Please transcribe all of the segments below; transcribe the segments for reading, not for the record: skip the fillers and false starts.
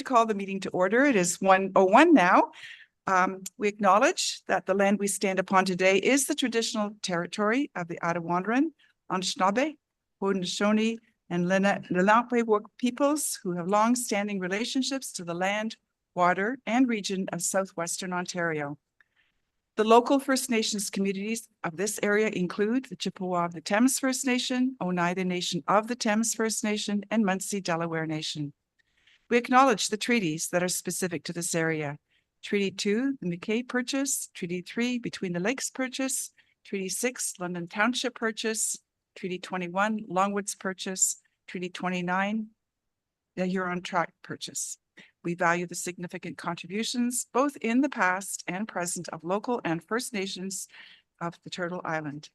call the meeting to order. It is 1:01 now. We acknowledge that the land we stand upon today is the traditional territory of the Attawandaron, Anishinaabe, Haudenosaunee, and Lenape peoples who have long-standing relationships to the land, water, and region of southwestern Ontario. The local First Nations communities of this area include the Chippewa of the Thames First Nation, Oneida Nation of the Thames First Nation, and Munsee Delaware Nation. We acknowledge the treaties that are specific to this area. Treaty 2, the McKay Purchase, Treaty 3, Between the Lakes Purchase, Treaty 6, London Township Purchase, Treaty 21, Longwoods Purchase, Treaty 29, the Huron Tract Purchase. We value the significant contributions, both in the past and present, of local and First Nations of the Turtle Island.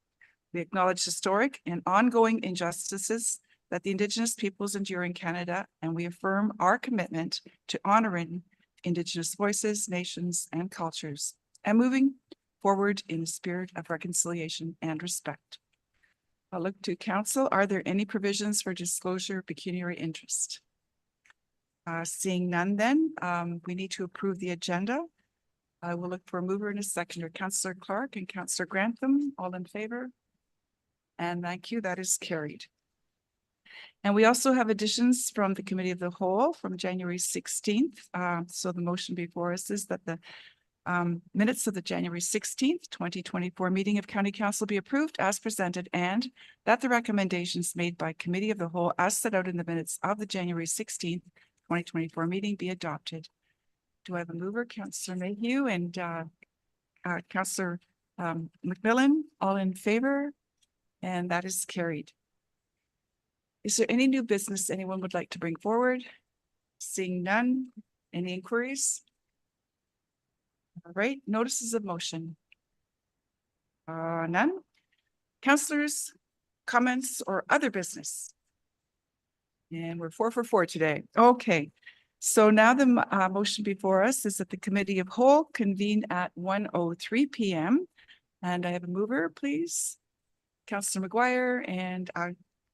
We acknowledge historic and ongoing injustices that the Indigenous peoples endure in Canada, and we affirm our commitment to honoring Indigenous voices, nations, and cultures, and moving forward in a spirit of reconciliation and respect. I'll look to Council. Are there any provisions for disclosure of pecuniary interest? Seeing none, then we need to approve the agenda. I will look for a mover and a seconder. Councillor Clark and Councillor Grantham, all in favor? And thank you, that is carried. And we also have additions from the Committee of the Whole from January 16th. So the motion before us is that the minutes of the January 16th, 2024 meeting of County Council be approved as presented, and that the recommendations made by Committee of the Whole as set out in the minutes of the January 16th, 2024 meeting be adopted. Do I have a mover? Councillor Mayhew and Councillor McMillan, all in favor? And that is carried. Is there any new business anyone would like to bring forward? Seeing none. Any inquiries? All right, notices of motion. None. Councillors, comments or other business? And we're 4 for 4 today. Okay, so now the motion before us is that the Committee of Whole convene at 1:03 p.m. And I have a mover, please. Councillor McGuire and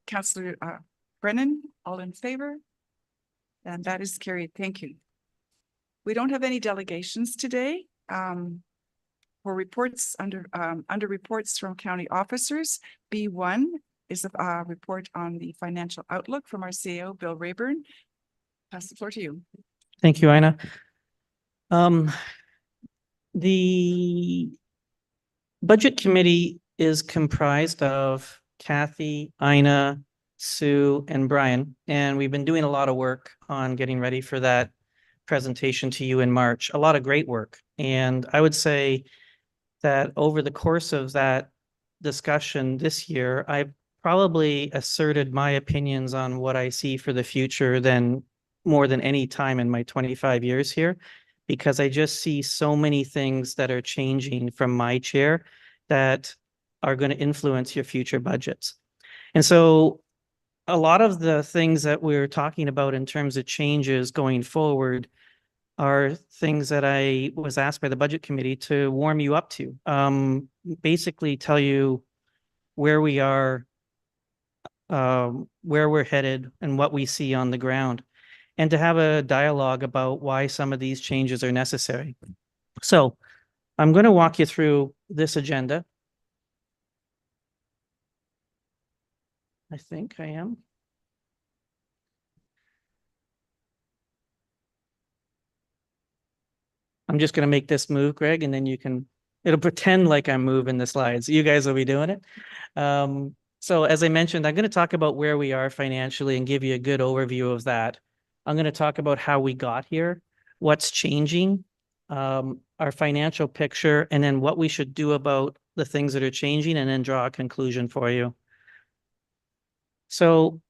Councillor Brennan, all in favor? And that is carried. Thank you. We don't have any delegations today. For reports under reports from county officers, B1 is a report on the financial outlook from our CEO, Bill Rayburn. Pass the floor to you. Thank you, Ina. The Budget Committee is comprised of Kathy, Ina, Sue, and Brian, and we've been doing a lot of work on getting ready for that presentation to you in March. A lot of great work. And I would say that over the course of that discussion this year, I probably asserted my opinions on what I see for the future more than any time in my 25 years here, because I just see so many things that are changing from my chair that are going to influence your future budgets. And so a lot of the things that we're talking about in terms of changes going forward are things that I was asked by the Budget Committee to warm you up to. Basically tell you where we are, where we're headed, and what we see on the ground, and to have a dialogue about why some of these changes are necessary. So I'm going to walk you through this agenda. I think I am. I'm just going to make this move, Greg, and then it'll pretend like I'm moving the slides. You guys will be doing it. So as I mentioned, I'm going to talk about where we are financially and give you a good overview of that. I'm going to talk about how we got here, what's changing, our financial picture, and then what we should do about the things that are changing, and then draw a conclusion for you. So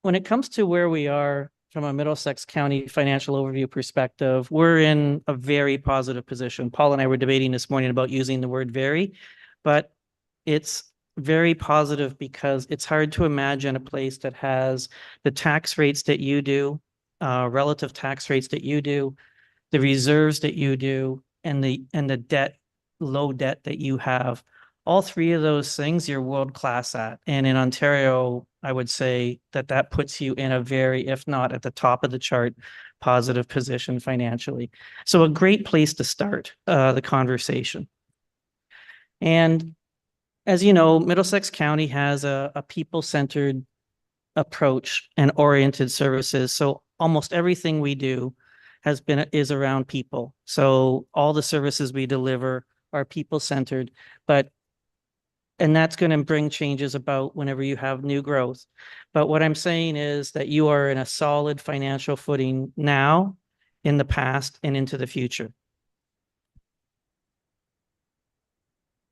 when it comes to where we are from a Middlesex County financial overview perspective, we're in a very positive position. Paul and I were debating this morning about using the word very, but it's very positive because it's hard to imagine a place that has the tax rates that you do, relative tax rates that you do, the reserves that you do, and the debt, low debt that you have. All three of those things you're world class at. And in Ontario, I would say that puts you in a very, if not at the top of the chart, positive position financially. So a great place to start the conversation. And as you know, Middlesex County has a people-centered approach and oriented services. So almost everything we do is around people. So all the services we deliver are people-centered, and that's going to bring changes about whenever you have new growth. But what I'm saying is that you are in a solid financial footing now, in the past, and into the future.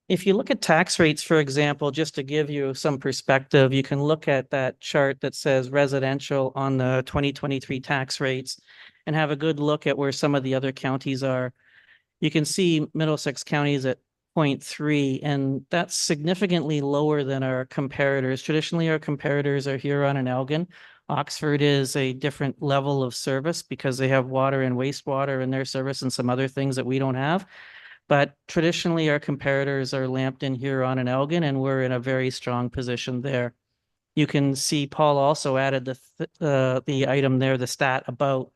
If you look at tax rates, for example, just to give you some perspective, you can look at that chart that says residential on the 2023 tax rates and have a good look at where some of the other counties are. You can see Middlesex County is at 0.3, and that's significantly lower than our comparators. Traditionally, our comparators are Huron and Elgin. Oxford is a different level of service because they have water and wastewater in their service and some other things that we don't have. But traditionally, our comparators are Lambton, Huron, and Elgin, and we're in a very strong position there. You can see Paul also added the item there, the stat about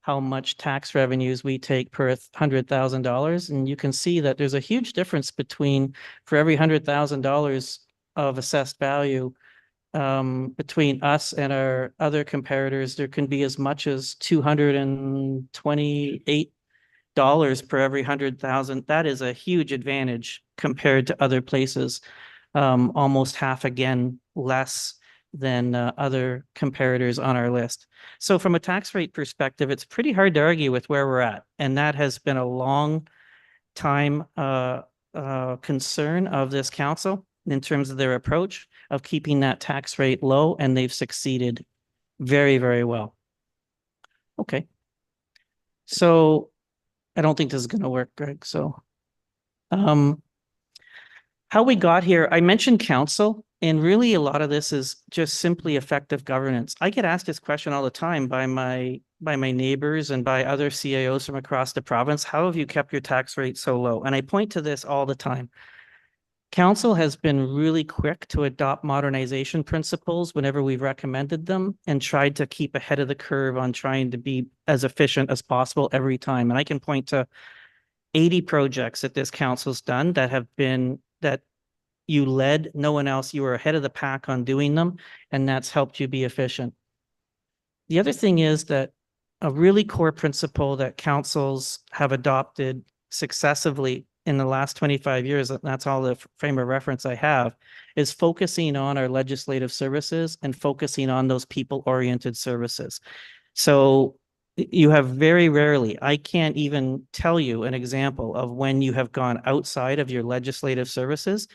how much tax revenues we take per $100,000. And you can see that there's a huge difference between, for every $100,000 of assessed value, between us and our other comparators, there can be as much as $228 per every 100,000. That is a huge advantage compared to other places. Almost half again less than other comparators on our list. So from a tax rate perspective, it's pretty hard to argue with where we're at. And that has been a long time concern of this council in terms of their approach of keeping that tax rate low, and they've succeeded very, very well. Okay. So I don't think this is going to work, Greg. So how we got here, I mentioned council, and really a lot of this is just simply effective governance. I get asked this question all the time by my neighbors and by other CAOs from across the province. How have you kept your tax rate so low? And I point to this all the time. Council has been really quick to adopt modernization principles whenever we've recommended them and tried to keep ahead of the curve on trying to be as efficient as possible every time. And I can point to 80 projects that this council's done that have been, that you led, no one else, you were ahead of the pack on doing them, and that's helped you be efficient. The other thing is that a really core principle that councils have adopted successively in the last 25 years, and that's all the frame of reference I have, is focusing on our legislative services and focusing on those people-oriented services. So you have very rarely, I can't even tell you an example of when you have gone outside of your legislative services,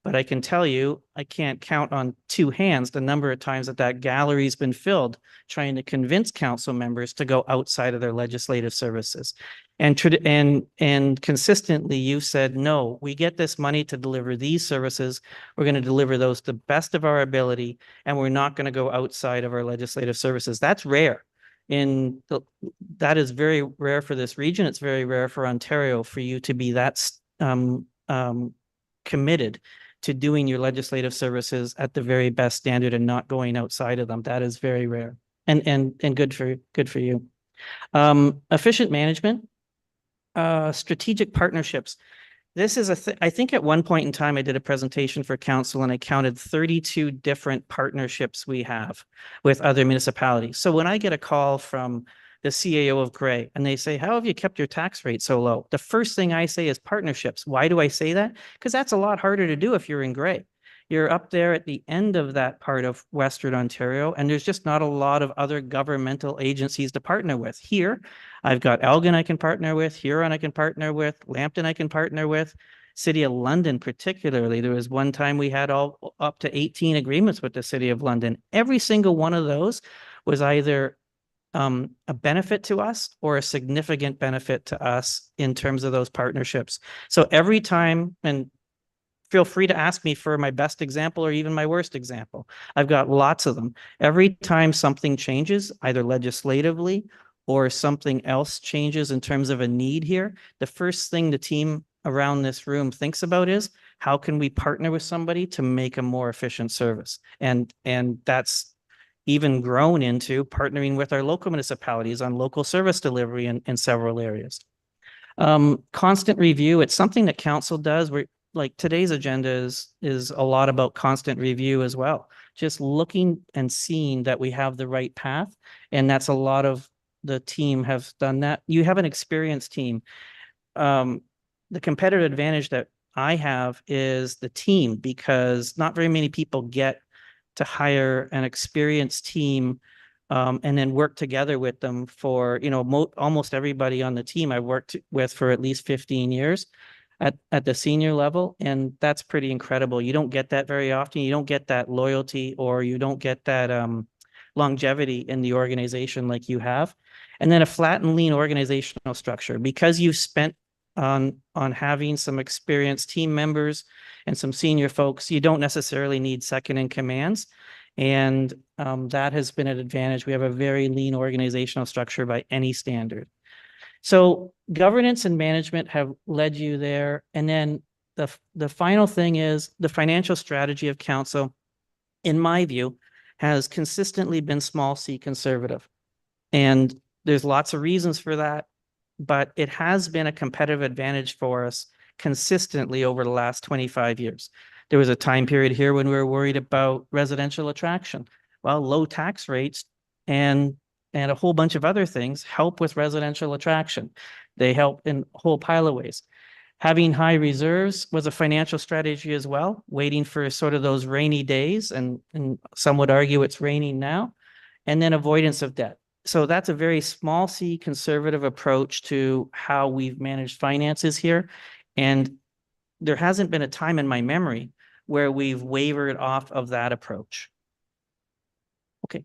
but I can tell you, I can't count on two hands the number of times that gallery's been filled trying to convince council members to go outside of their legislative services. And consistently you've said, no, we get this money to deliver these services. We're going to deliver those to the best of our ability, and we're not going to go outside of our legislative services. That's rare. That is very rare for this region. It's very rare for Ontario for you to be that committed to doing your legislative services at the very best standard and not going outside of them. That is very rare and good for you. Efficient management, strategic partnerships. This is I think at one point in time, I did a presentation for council and I counted 32 different partnerships we have with other municipalities. So when I get a call from the CAO of Gray and they say, how have you kept your tax rate so low? The first thing I say is partnerships. Why do I say that? Because that's a lot harder to do if you're in Gray. You're up there at the end of that part of Western Ontario, and there's just not a lot of other governmental agencies to partner with. Here, I've got Elgin I can partner with, Huron I can partner with, Lambton I can partner with, City of London particularly. There was one time we had all up to 18 agreements with the City of London. Every single one of those was either a benefit to us or a significant benefit to us in terms of those partnerships. So every time, and feel free to ask me for my best example or even my worst example. I've got lots of them. Every time something changes, either legislatively or something else changes in terms of a need here, the first thing the team around this room thinks about is how can we partner with somebody to make a more efficient service? And that's even grown into partnering with our local municipalities on local service delivery in several areas. Constant review, it's something that council does. We're like today's agenda is a lot about constant review as well. Just looking and seeing that we have the right path. And that's a lot of the team have done that. You have an experienced team. The competitive advantage that I have is the team, because not very many people get to hire an experienced team and then work together with them for, almost everybody on the team I've worked with for at least 15 years at the senior level. And that's pretty incredible. You don't get that very often. You don't get that loyalty, or you don't get that longevity in the organization like you have. And then a flat and lean organizational structure, because you've spent on having some experienced team members and some senior folks. You don't necessarily need second in commands. And that has been an advantage. We have a very lean organizational structure by any standard. So governance and management have led you there. And then the final thing is the financial strategy of council, in my view, has consistently been small c conservative. And there's lots of reasons for that, but it has been a competitive advantage for us consistently over the last 25 years. There was a time period here when we were worried about residential attraction. Well, low tax rates and a whole bunch of other things help with residential attraction. They help in a whole pile of ways. Having high reserves was a financial strategy as well, waiting for sort of those rainy days, and some would argue it's raining now, and then avoidance of debt. So that's a very small c conservative approach to how we've managed finances here. And there hasn't been a time in my memory where we've wavered off of that approach. Okay.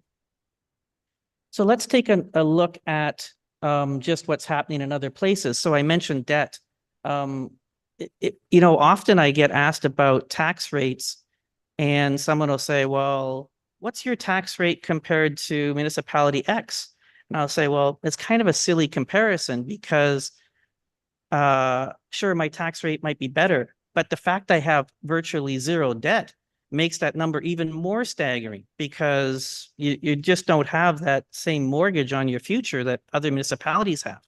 So let's take a look at just what's happening in other places. So I mentioned debt. Often I get asked about tax rates, and someone will say, well, what's your tax rate compared to municipality X? And I'll say, well, it's kind of a silly comparison, because sure, my tax rate might be better, but the fact I have virtually zero debt makes that number even more staggering, because you just don't have that same mortgage on your future that other municipalities have.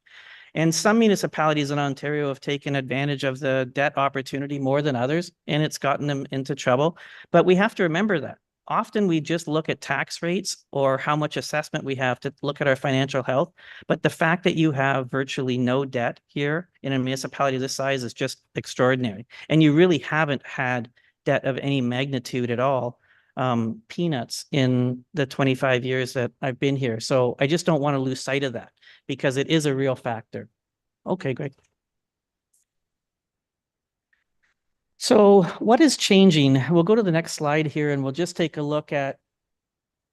And some municipalities in Ontario have taken advantage of the debt opportunity more than others, and it's gotten them into trouble. But we have to remember that often we just look at tax rates or how much assessment we have to look at our financial health. But the fact that you have virtually no debt here in a municipality this size is just extraordinary. And you really haven't had debt of any magnitude at all, peanuts, in the 25 years that I've been here. So I just don't want to lose sight of that, because it is a real factor. Okay, great. So what is changing? We'll go to the next slide here, and we'll just take a look at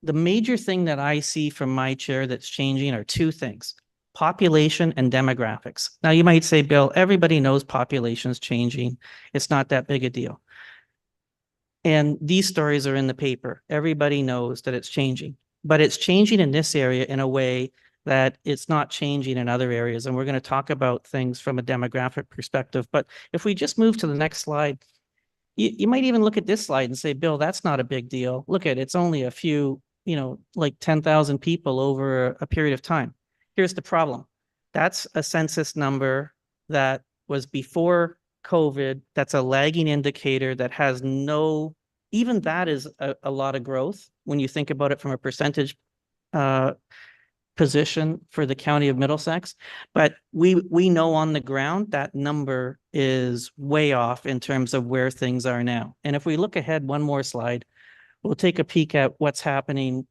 the major thing that I see from my chair that's changing are two things: population and demographics. Now you might say, Bill, everybody knows population's changing. It's not that big a deal. And these stories are in the paper. Everybody knows that it's changing, but it's changing in this area in a way that it's not changing in other areas. And we're going to talk about things from a demographic perspective. But if we just move to the next slide, you might even look at this slide and say, Bill, that's not a big deal. Look at it, it's only a few, like 10,000 people over a period of time. Here's the problem. That's a census number that was before COVID. That's a lagging indicator that has no, even that is a lot of growth when you think about it from a percentage position for the county of Middlesex. But we know on the ground that number is way off in terms of where things are now. And if we look ahead one more slide, we'll take a peek at what's happening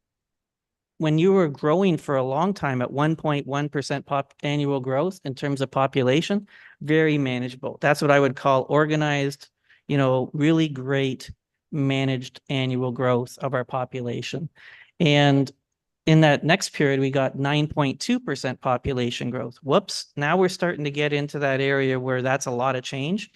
when you were growing for a long time at 1.1% annual growth in terms of population. Very manageable. That's what I would call organized, really great managed annual growth of our population. And in that next period, we got 9.2% population growth. Whoops. Now we're starting to get into that area where that's a lot of change.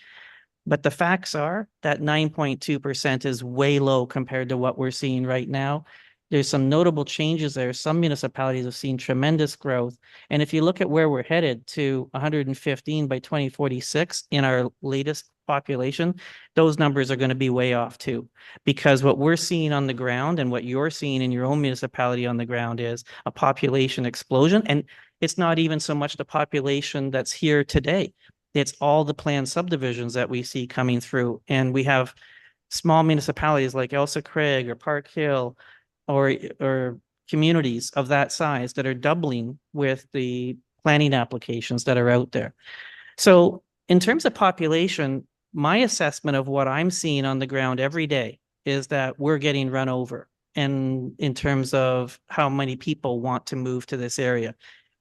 But the facts are that 9.2% is way low compared to what we're seeing right now. there's some notable changes there. Some municipalities have seen tremendous growth. And if you look at where we're headed to 115 by 2046 in our latest population, those numbers are going to be way off too. Because what we're seeing on the ground and what you're seeing in your own municipality on the ground is a population explosion. And it's not even so much the population that's here today. It's all the planned subdivisions that we see coming through. And we have small municipalities like Elsa Craig or Park Hill or communities of that size that are doubling with the planning applications that are out there. So in terms of population, my assessment of what I'm seeing on the ground every day is that we're getting run over. And in terms of how many people want to move to this area.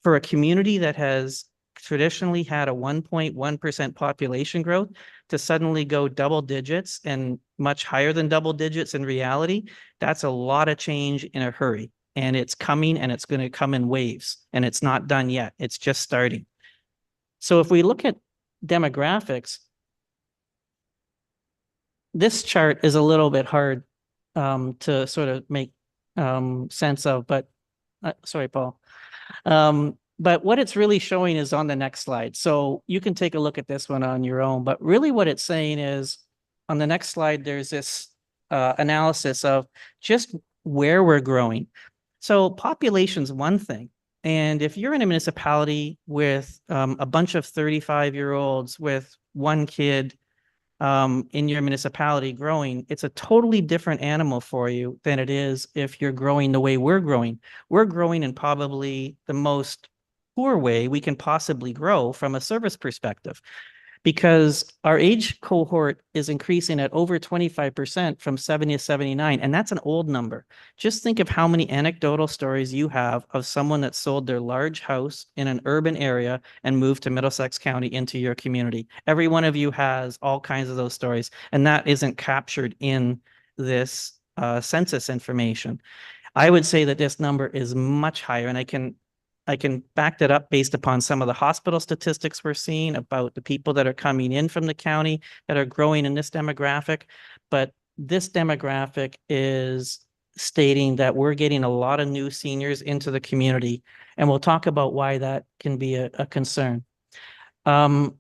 For a community that has traditionally had a 1.1% population growth to suddenly go double digits and much higher than double digits in reality, that's a lot of change in a hurry. And it's coming and it's going to come in waves, and it's not done yet. It's just starting. So if we look at demographics, this chart is a little bit hard to sort of make sense of, but sorry, Paul. But what it's really showing is on the next slide. So you can take a look at this one on your own, but really what it's saying is on the next slide, there's this analysis of just where we're growing. So population's one thing. And if you're in a municipality with a bunch of 35-year-olds with one kid in your municipality growing, it's a totally different animal for you than it is if you're growing the way we're growing. We're growing in probably the most poor way we can possibly grow from a service perspective, because our age cohort is increasing at over 25% from 70 to 79. And that's an old number. Just think of how many anecdotal stories you have of someone that sold their large house in an urban area and moved to Middlesex County into your community. Every one of you has all kinds of those stories, and that isn't captured in this census information. I would say that this number is much higher, and I can back that up based upon some of the hospital statistics we're seeing about the people that are coming in from the county that are growing in this demographic. But this demographic is stating that we're getting a lot of new seniors into the community, and we'll talk about why that can be a concern. Young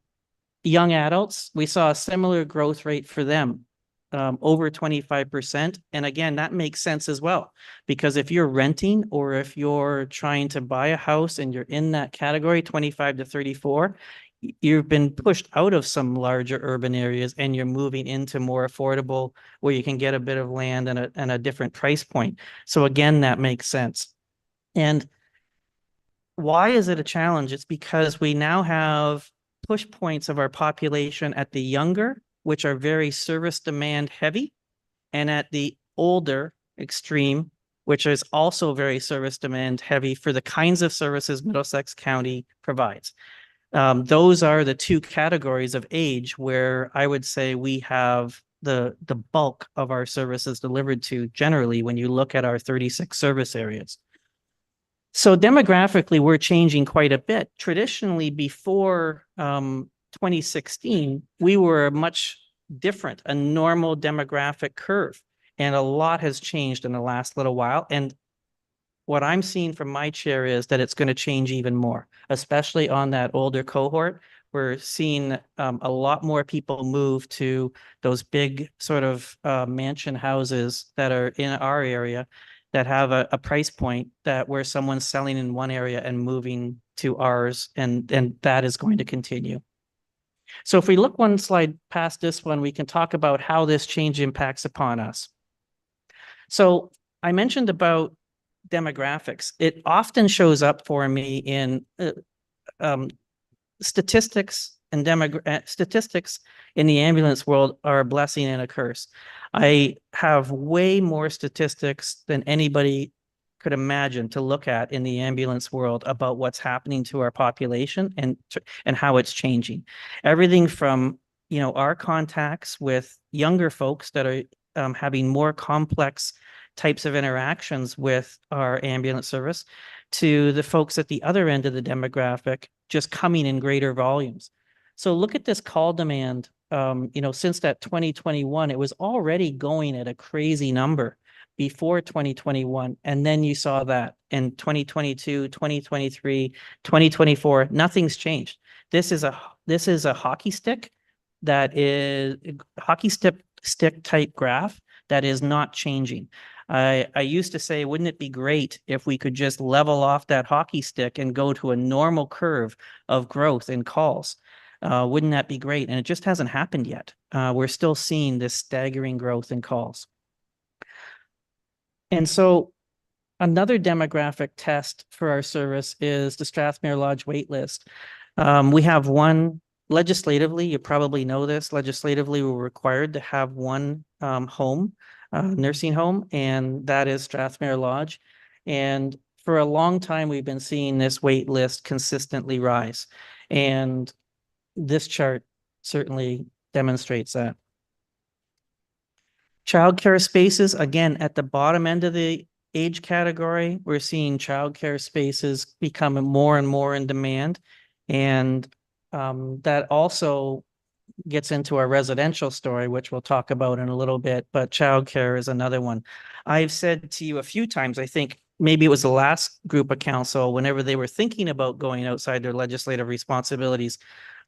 adults, we saw a similar growth rate for them. Over 25%. And again, that makes sense as well, because if you're renting or if you're trying to buy a house and you're in that category, 25 to 34, you've been pushed out of some larger urban areas and you're moving into more affordable where you can get a bit of land and a different price point. So again, that makes sense. And why is it a challenge? It's because we now have push points of our population at the younger, which are very service demand heavy, and at the older extreme, which is also very service demand heavy for the kinds of services Middlesex County provides. Those are the two categories of age where I would say we have the bulk of our services delivered to generally when you look at our 36 service areas. So demographically, we're changing quite a bit. Traditionally, before 2016, we were much different, a normal demographic curve, and a lot has changed in the last little while. And what I'm seeing from my chair is that it's going to change even more, especially on that older cohort. We're seeing a lot more people move to those big sort of mansion houses that are in our area that have a price point that where someone's selling in one area and moving to ours, and that is going to continue. So if we look one slide past this one, we can talk about how this change impacts upon us. So I mentioned about demographics. It often shows up for me in statistics, and statistics in the ambulance world are a blessing and a curse. I have way more statistics than anybody could imagine to look at in the ambulance world about what's happening to our population and how it's changing. Everything from, our contacts with younger folks that are having more complex types of interactions with our ambulance service to the folks at the other end of the demographic just coming in greater volumes. So look at this call demand. Since that 2021, it was already going at a crazy number. before 2021. And then you saw that in 2022, 2023, 2024, nothing's changed. This is a hockey stick that is hockey stick type graph that is not changing. I used to say, wouldn't it be great if we could just level off that hockey stick and go to a normal curve of growth in calls? Wouldn't that be great? And it just hasn't happened yet. We're still seeing this staggering growth in calls. And so another demographic test for our service is the Strathmere Lodge waitlist. We have one legislatively, you probably know this, legislatively we're required to have one home, nursing home, and that is Strathmere Lodge. And for a long time, we've been seeing this wait list consistently rise. And this chart certainly demonstrates that. Childcare spaces, again, at the bottom end of the age category, we're seeing childcare spaces becoming more and more in demand. And that also gets into our residential story, which we'll talk about in a little bit, but childcare is another one. I've said to you a few times, I think maybe it was the last group of council, whenever they were thinking about going outside their legislative responsibilities,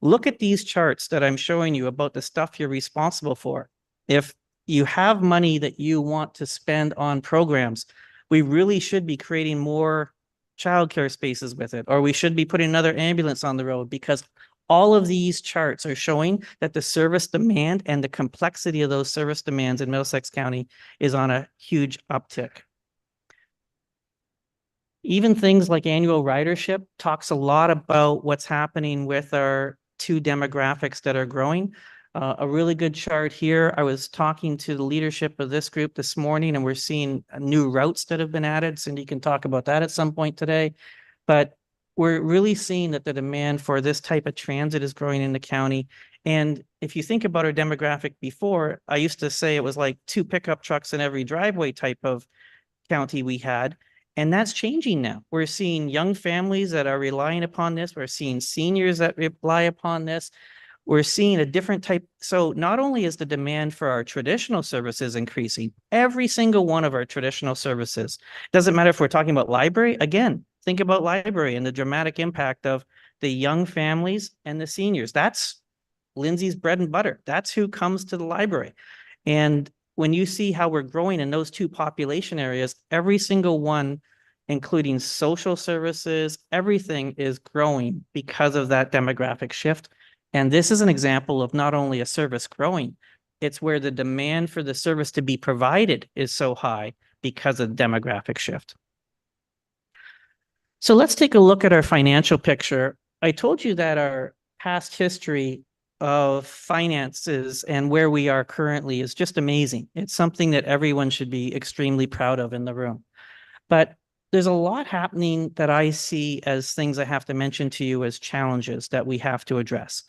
look at these charts that I'm showing you about the stuff you're responsible for. If you have money that you want to spend on programs, we really should be creating more childcare spaces with it, or we should be putting another ambulance on the road, because all of these charts are showing that the service demand and the complexity of those service demands in Middlesex County is on a huge uptick. Even things like annual ridership talks a lot about what's happening with our two demographics that are growing. A really good chart here. I was talking to the leadership of this group this morning, and we're seeing new routes that have been added. Cindy can talk about that at some point today. But we're really seeing that the demand for this type of transit is growing in the county. And if you think about our demographic before, I used to say it was like 2 pickup trucks in every driveway type of county we had. And that's changing now. We're seeing young families that are relying upon this. We're seeing seniors that rely upon this. We're seeing a different type. So not only is the demand for our traditional services increasing, every single one of our traditional services, doesn't matter if we're talking about library, again, think about library and the dramatic impact of the young families and the seniors. That's Lindsay's bread and butter. That's who comes to the library. And when you see how we're growing in those two population areas, every single one, including social services, everything is growing because of that demographic shift. And this is an example of not only a service growing, it's where the demand for the service to be provided is so high because of the demographic shift. So let's take a look at our financial picture. I told you that our past history of finances and where we are currently is just amazing. It's something that everyone should be extremely proud of in the room. But there's a lot happening that I see as things I have to mention to you as challenges that we have to address.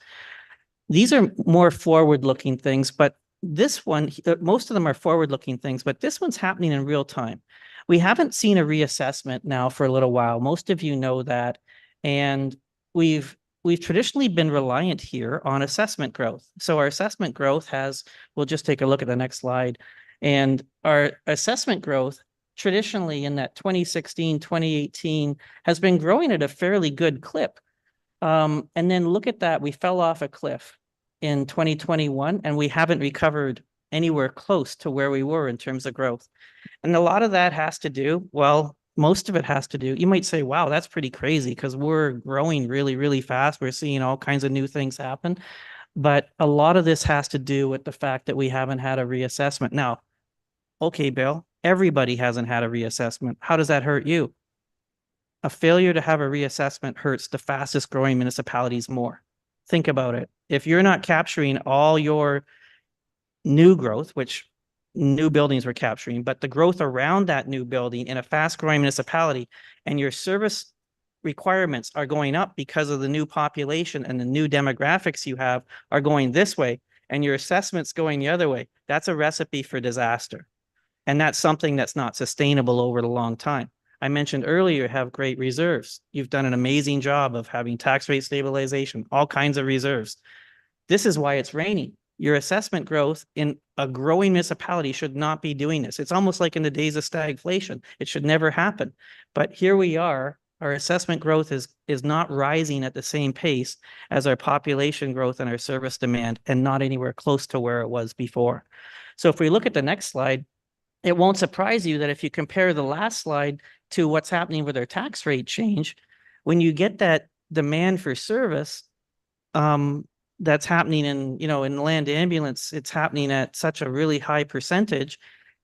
These are more forward-looking things, but this one, most of them are forward-looking things, but this one's happening in real time. We haven't seen a reassessment now for a little while. Most of you know that. And we've traditionally been reliant here on assessment growth. So our assessment growth we'll just take a look at the next slide. And our assessment growth traditionally in that 2016, 2018 has been growing at a fairly good clip. And then look at that, we fell off a cliff in 2021 and we haven't recovered anywhere close to where we were in terms of growth. And a lot of that has to do, well, most of it has to do, you might say, wow, that's pretty crazy because we're growing really, really fast. We're seeing all kinds of new things happen. But a lot of this has to do with the fact that we haven't had a reassessment. Now, okay, Bill, everybody hasn't had a reassessment. How does that hurt you? A failure to have a reassessment hurts the fastest growing municipalities more. Think about it. If you're not capturing all your new growth, which new buildings we're capturing, but the growth around that new building in a fast growing municipality, and your service requirements are going up because of the new population and the new demographics you have are going this way, and your assessments going the other way, that's a recipe for disaster. And that's something that's not sustainable over the long time. I mentioned earlier, you have great reserves. You've done an amazing job of having tax rate stabilization, all kinds of reserves. This is why it's raining. Your assessment growth in a growing municipality should not be doing this. It's almost like in the days of stagflation. It should never happen. But here we are. Our assessment growth is not rising at the same pace as our population growth and our service demand, and not anywhere close to where it was before. So if we look at the next slide, it won't surprise you that if you compare the last slide to what's happening with our tax rate change, when you get that demand for service, that's happening in land ambulance, it's happening at such a really high percentage,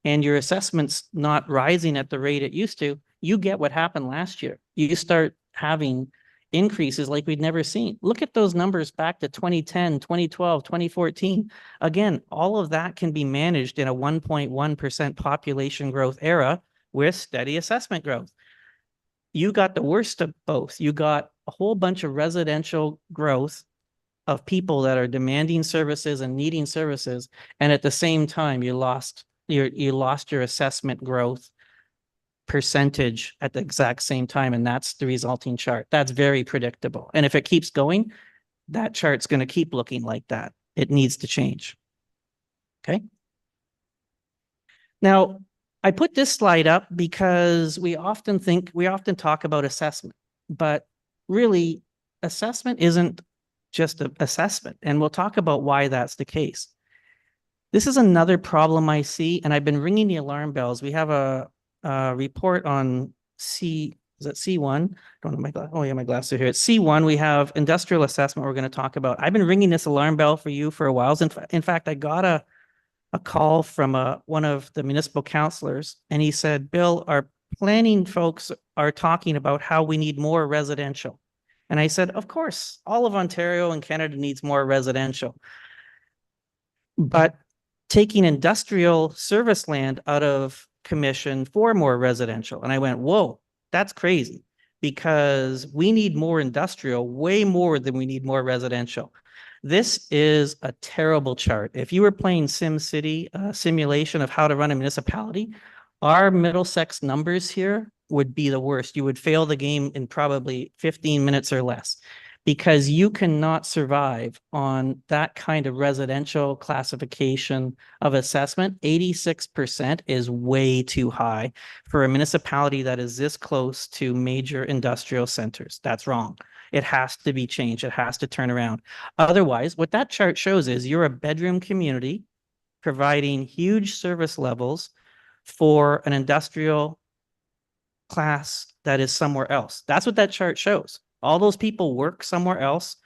and your assessment's not rising at the rate it used to, you get what happened last year. You start having increases like we'd never seen. Look at those numbers back to 2010, 2012, 2014. Again, all of that can be managed in a 1.1% population growth era with steady assessment growth. You got the worst of both. You got a whole bunch of residential growth of people that are demanding services and needing services, and at the same time, you lost your assessment growth percentage at the exact same time, and that's the resulting chart. That's very predictable. And if it keeps going, that chart's going to keep looking like that. It needs to change. Okay. Now, I put this slide up because we often talk about assessment, but really assessment isn't just an assessment. And we'll talk about why that's the case. This is another problem I see, and I've been ringing the alarm bells. We have a report on is it C1? I don't know oh yeah, my glasses are here. It's C1. We have industrial assessment we're going to talk about. I've been ringing this alarm bell for you for a while. In fact, I got a call from one of the municipal councillors, and he said, Bill, our planning folks are talking about how we need more residential. And I said, of course, all of Ontario and Canada needs more residential. But taking industrial service land out of commission for more residential. And I went, whoa, that's crazy, because we need more industrial, way more than we need more residential. This is a terrible chart. If you were playing SimCity, a simulation of how to run a municipality, our Middlesex numbers here would be the worst. You would fail the game in probably 15 minutes or less, because you cannot survive on that kind of residential classification of assessment. 86% is way too high for a municipality that is this close to major industrial centers. That's wrong. It has to be changed. It has to turn around. Otherwise, what that chart shows is you're a bedroom community providing huge service levels for an industrial class that is somewhere else. That's what that chart shows. All those people work somewhere else,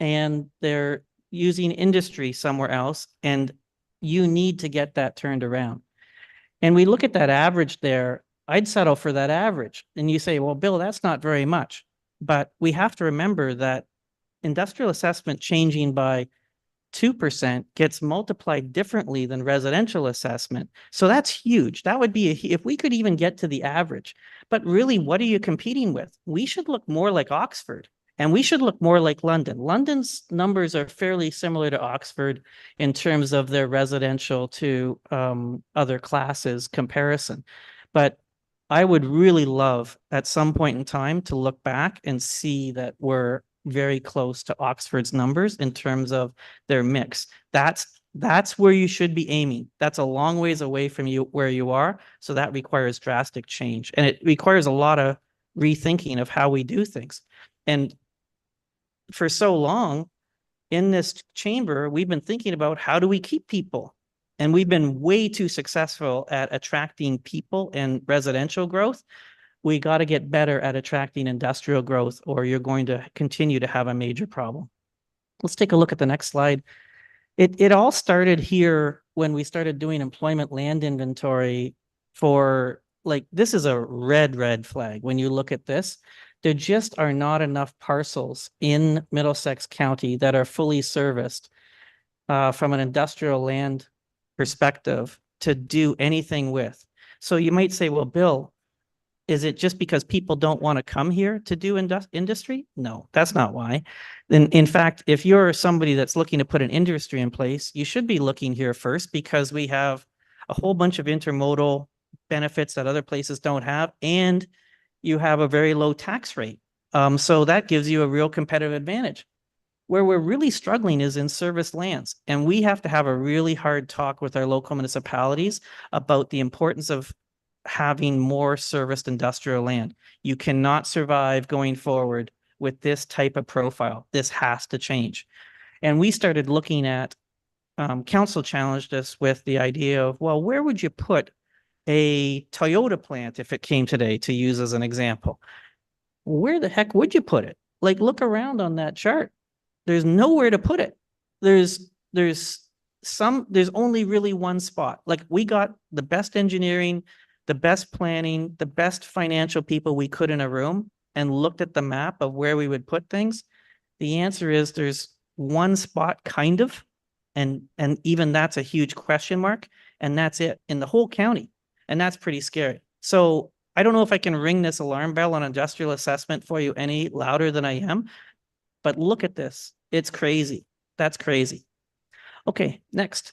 and they're using industry somewhere else, and you need to get that turned around. And we look at that average there. I'd settle for that average. And you say, well, Bill, that's not very much. But we have to remember that industrial assessment changing by 2% gets multiplied differently than residential assessment. So that's huge. That would be if we could even get to the average. But really, what are you competing with? We should look more like Oxford, and we should look more like London. London's numbers are fairly similar to Oxford in terms of their residential to other classes comparison. But I would really love at some point in time to look back and see that we're very close to Oxford's numbers in terms of their mix. That's where you should be aiming. That's a long ways away from you where you are. So that requires drastic change. And it requires a lot of rethinking of how we do things. And for so long in this chamber, we've been thinking about how do we keep people? And we've been way too successful at attracting people and residential growth. We got to get better at attracting industrial growth, or you're going to continue to have a major problem. Let's take a look at the next slide. It all started here when we started doing employment land inventory for, like, this is a red flag. When you look at this, there just are not enough parcels in Middlesex County that are fully serviced from an industrial land perspective to do anything with. So you might say, well, Bill, is it just because people don't want to come here to do industry? No, that's not why. In fact, if you're somebody that's looking to put an industry in place, you should be looking here first, because we have a whole bunch of intermodal benefits that other places don't have, and you have a very low tax rate. So that gives you a real competitive advantage. Where we're really struggling is in service lands. And we have to have a really hard talk with our local municipalities about the importance of having more serviced industrial land. You cannot survive going forward with this type of profile. This has to change. And we started looking at, council challenged us with the idea of, well, where would you put a Toyota plant if it came today, to use as an example? Where the heck would you put it? Like, look around on that chart. There's nowhere to put it. There's only really one spot. Like, we got the best engineering, the best planning, the best financial people we could in a room, and looked at the map of where we would put things. The answer is there's one spot, kind of, and even that's a huge question mark, and that's it in the whole county. And that's pretty scary. So I don't know if I can ring this alarm bell on industrial assessment for you any louder than I am, but look at this. It's crazy. That's crazy. Okay, next.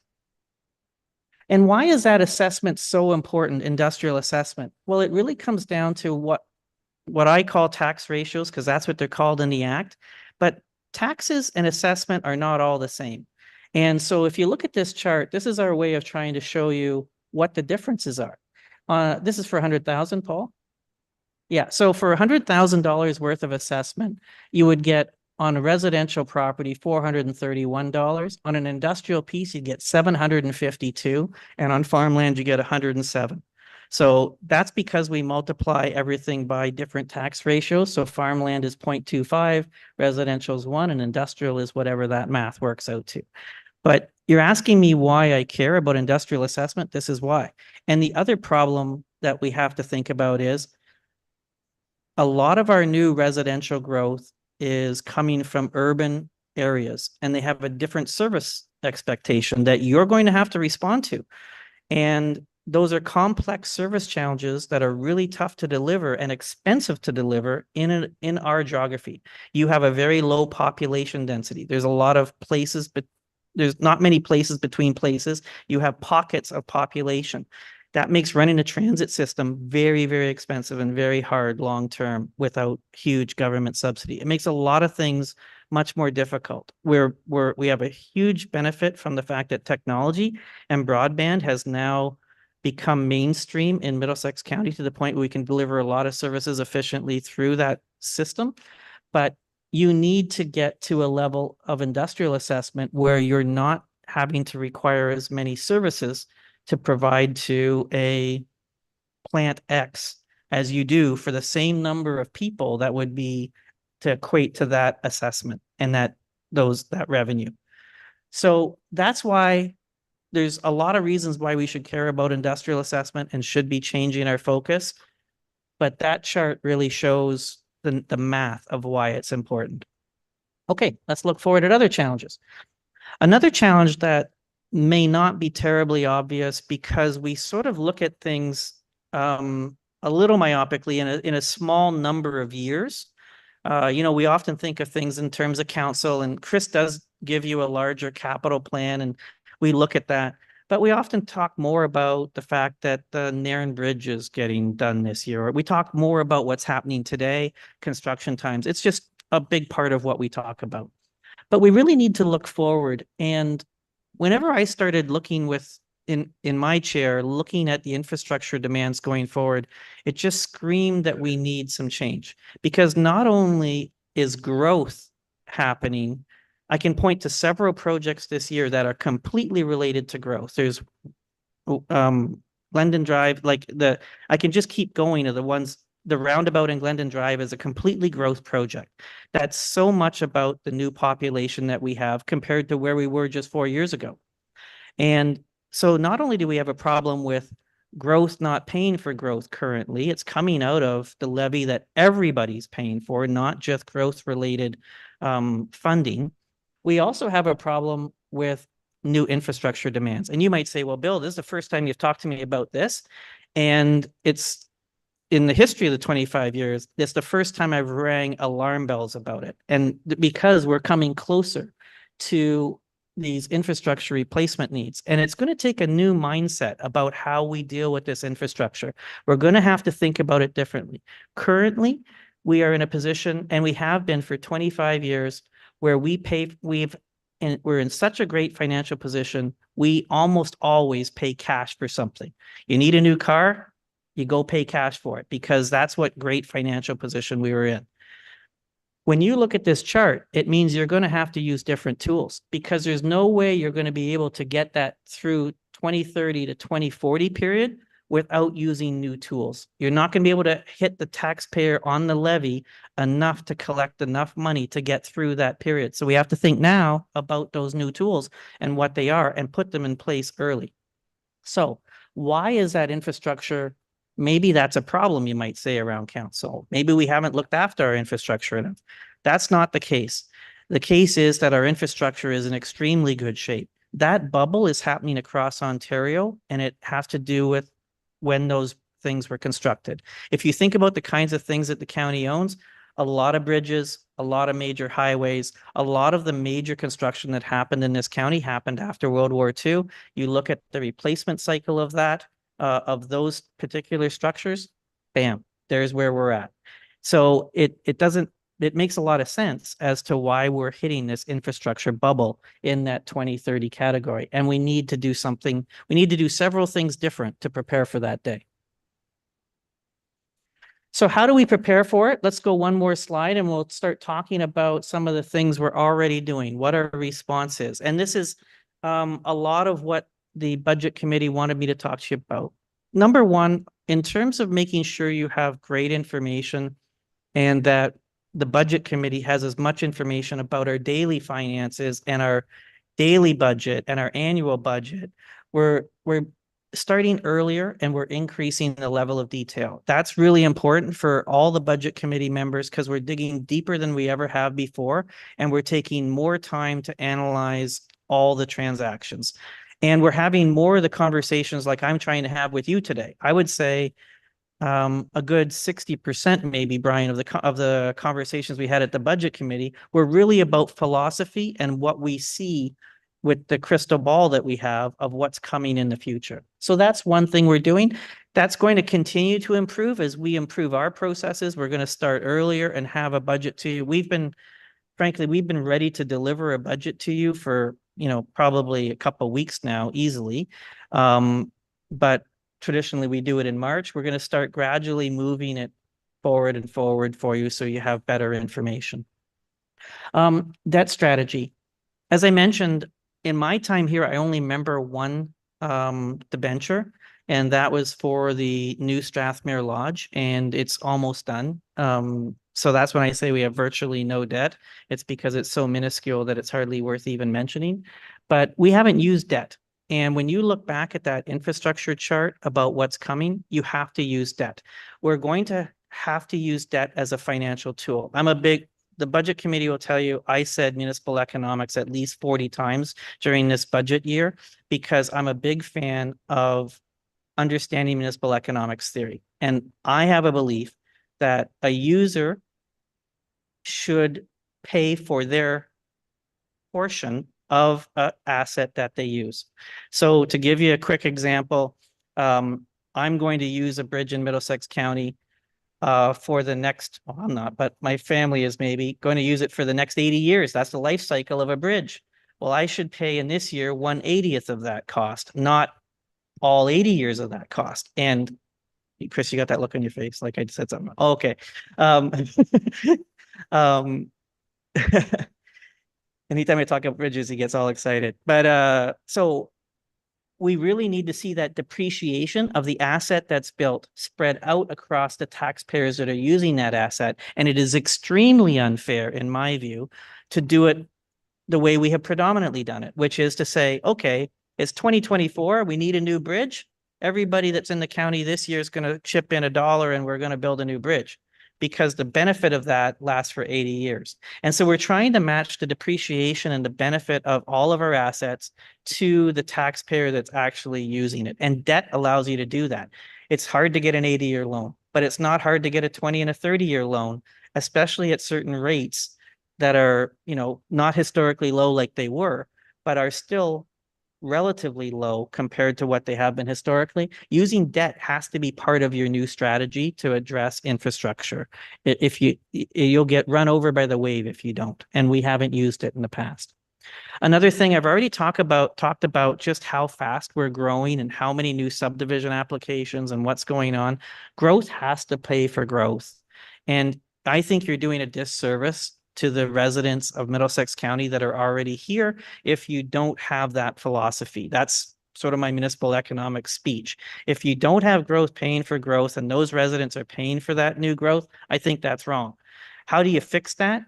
And why is that assessment so important, industrial assessment? Well, it really comes down to what I call tax ratios, because that's what they're called in the Act. But taxes and assessment are not all the same. And so if you look at this chart, this is our way of trying to show you what the differences are. This is for 100,000, Paul. Yeah, so for $100,000 worth of assessment, you would get on a residential property $431. On an industrial piece, you get 752, and on farmland, you get 107. So that's because we multiply everything by different tax ratios. So farmland is 0.25, residential is 1, and industrial is whatever that math works out to. But you're asking me why I care about industrial assessment. This is why. And the other problem that we have to think about is a lot of our new residential growth is coming from urban areas, and they have a different service expectation that you're going to have to respond to. And those are complex service challenges that are really tough to deliver and expensive to deliver in our geography. You have a very low population density. There's a lot of places, but there's not many places between places. You have pockets of population. That makes running a transit system very, very expensive and very hard long-term without huge government subsidy. It makes a lot of things much more difficult. We have a huge benefit from the fact that technology and broadband has now become mainstream in Middlesex County to the point where we can deliver a lot of services efficiently through that system. But you need to get to a level of industrial assessment where you're not having to require as many services to provide to a plant X as you do for the same number of people that would be to equate to that assessment and that revenue. So that's why there's a lot of reasons why we should care about industrial assessment and should be changing our focus. But that chart really shows the math of why it's important. Okay, let's look forward at other challenges. Another challenge that may not be terribly obvious because we sort of look at things a little myopically in a small number of years. We often think of things in terms of council, and Chris does give you a larger capital plan, and we look at that. But we often talk more about the fact that the Nairn Bridge is getting done this year, or we talk more about what's happening today, construction times. It's just a big part of what we talk about. But we really need to look forward. And whenever I started looking in my chair, looking at the infrastructure demands going forward, it just screamed that we need some change. Because not only is growth happening, I can point to several projects this year that are completely related to growth. There's Glendon Drive, I can just keep going to the roundabout in Glendon Drive is a completely growth project. That's so much about the new population that we have compared to where we were just 4 years ago. And so not only do we have a problem with growth not paying for growth currently, it's coming out of the levy that everybody's paying for, not just growth related funding. We also have a problem with new infrastructure demands. And you might say, well, Bill, this is the first time you've talked to me about this. And it's in the history of the 25 years, it's the first time I've rang alarm bells about it. And because we're coming closer to these infrastructure replacement needs. And it's going to take a new mindset about how we deal with this infrastructure. We're going to have to think about it differently. Currently, we are in a position, and we have been for 25 years, where we're in such a great financial position, we almost always pay cash for something. You need a new car, you go pay cash for it because that's what great financial position we were in. When you look at this chart, it means you're going to have to use different tools because there's no way you're going to be able to get that through 2030 to 2040 period without using new tools. You're not going to be able to hit the taxpayer on the levy enough to collect enough money to get through that period. So we have to think now about those new tools and what they are and put them in place early. So why is that infrastructure? Maybe that's a problem, you might say, around council. Maybe we haven't looked after our infrastructure enough. That's not the case. The case is that our infrastructure is in extremely good shape. That bubble is happening across Ontario, and it has to do with when those things were constructed. If you think about the kinds of things that the county owns, a lot of bridges, a lot of major highways, a lot of the major construction that happened in this county happened after World War II. You look at the replacement cycle of that, of those particular structures, bam, there's where we're at. So it makes a lot of sense as to why we're hitting this infrastructure bubble in that 2030 category. And we need to do something, we need to do several things different to prepare for that day. So how do we prepare for it? Let's go one more slide and we'll start talking about some of the things we're already doing, what our response is. And this is a lot of what the budget committee wanted me to talk to you about. Number one, in terms of making sure you have great information and that the budget committee has as much information about our daily finances and our daily budget and our annual budget, we're starting earlier and we're increasing the level of detail. That's really important for all the budget committee members because we're digging deeper than we ever have before and we're taking more time to analyze all the transactions. And we're having more of the conversations like I'm trying to have with you today. I would say a good 60% maybe, Brian, of the conversations we had at the budget committee were really about philosophy and what we see with the crystal ball that we have of what's coming in the future. So that's one thing we're doing. That's going to continue to improve as we improve our processes. We're going to start earlier and have a budget to you. Frankly, we've been ready to deliver a budget to you for, probably a couple of weeks now, easily. But traditionally we do it in March. We're going to start gradually moving it forward and forward for you so you have better information. Debt strategy. As I mentioned, in my time here, I only remember one debenture, and that was for the new Strathmere Lodge, and it's almost done. So that's when I say we have virtually no debt. It's because it's so minuscule that it's hardly worth even mentioning. But we haven't used debt. And when you look back at that infrastructure chart about what's coming, you have to use debt. We're going to have to use debt as a financial tool. The budget committee will tell you, I said municipal economics at least 40 times during this budget year, because I'm a big fan of understanding municipal economics theory. And I have a belief that a user should pay for their portion of an asset that they use. So to give you a quick example, I'm going to use a bridge in Middlesex County for the next, well, I'm not, but my family is maybe going to use it for the next 80 years. That's the life cycle of a bridge. Well, I should pay in this year 1/80th of that cost, not all 80 years of that cost. And Chris, you got that look on your face like I said something. Oh, okay. Anytime I talk about bridges, he gets all excited. But so we really need to see that depreciation of the asset that's built spread out across the taxpayers that are using that asset. And it is extremely unfair, in my view, to do it the way we have predominantly done it, which is to say, okay, it's 2024, we need a new bridge. Everybody that's in the county this year is going to chip in $1 and we're going to build a new bridge, because the benefit of that lasts for 80 years. And so we're trying to match the depreciation and the benefit of all of our assets to the taxpayer that's actually using it. And debt allows you to do that. It's hard to get an 80-year loan, but it's not hard to get a 20 and a 30-year loan, especially at certain rates that are, not historically low like they were, but are still relatively low compared to what they have been historically. Using debt has to be part of your new strategy to address infrastructure. If you'll get run over by the wave if you don't, and we haven't used it in the past. Another thing I've already talked about just how fast we're growing and how many new subdivision applications and what's going on. Growth has to pay for growth. And I think you're doing a disservice to the residents of Middlesex County that are already here if you don't have that philosophy. That's sort of my municipal economic speech. If you don't have growth paying for growth and those residents are paying for that new growth, I think that's wrong. How do you fix that?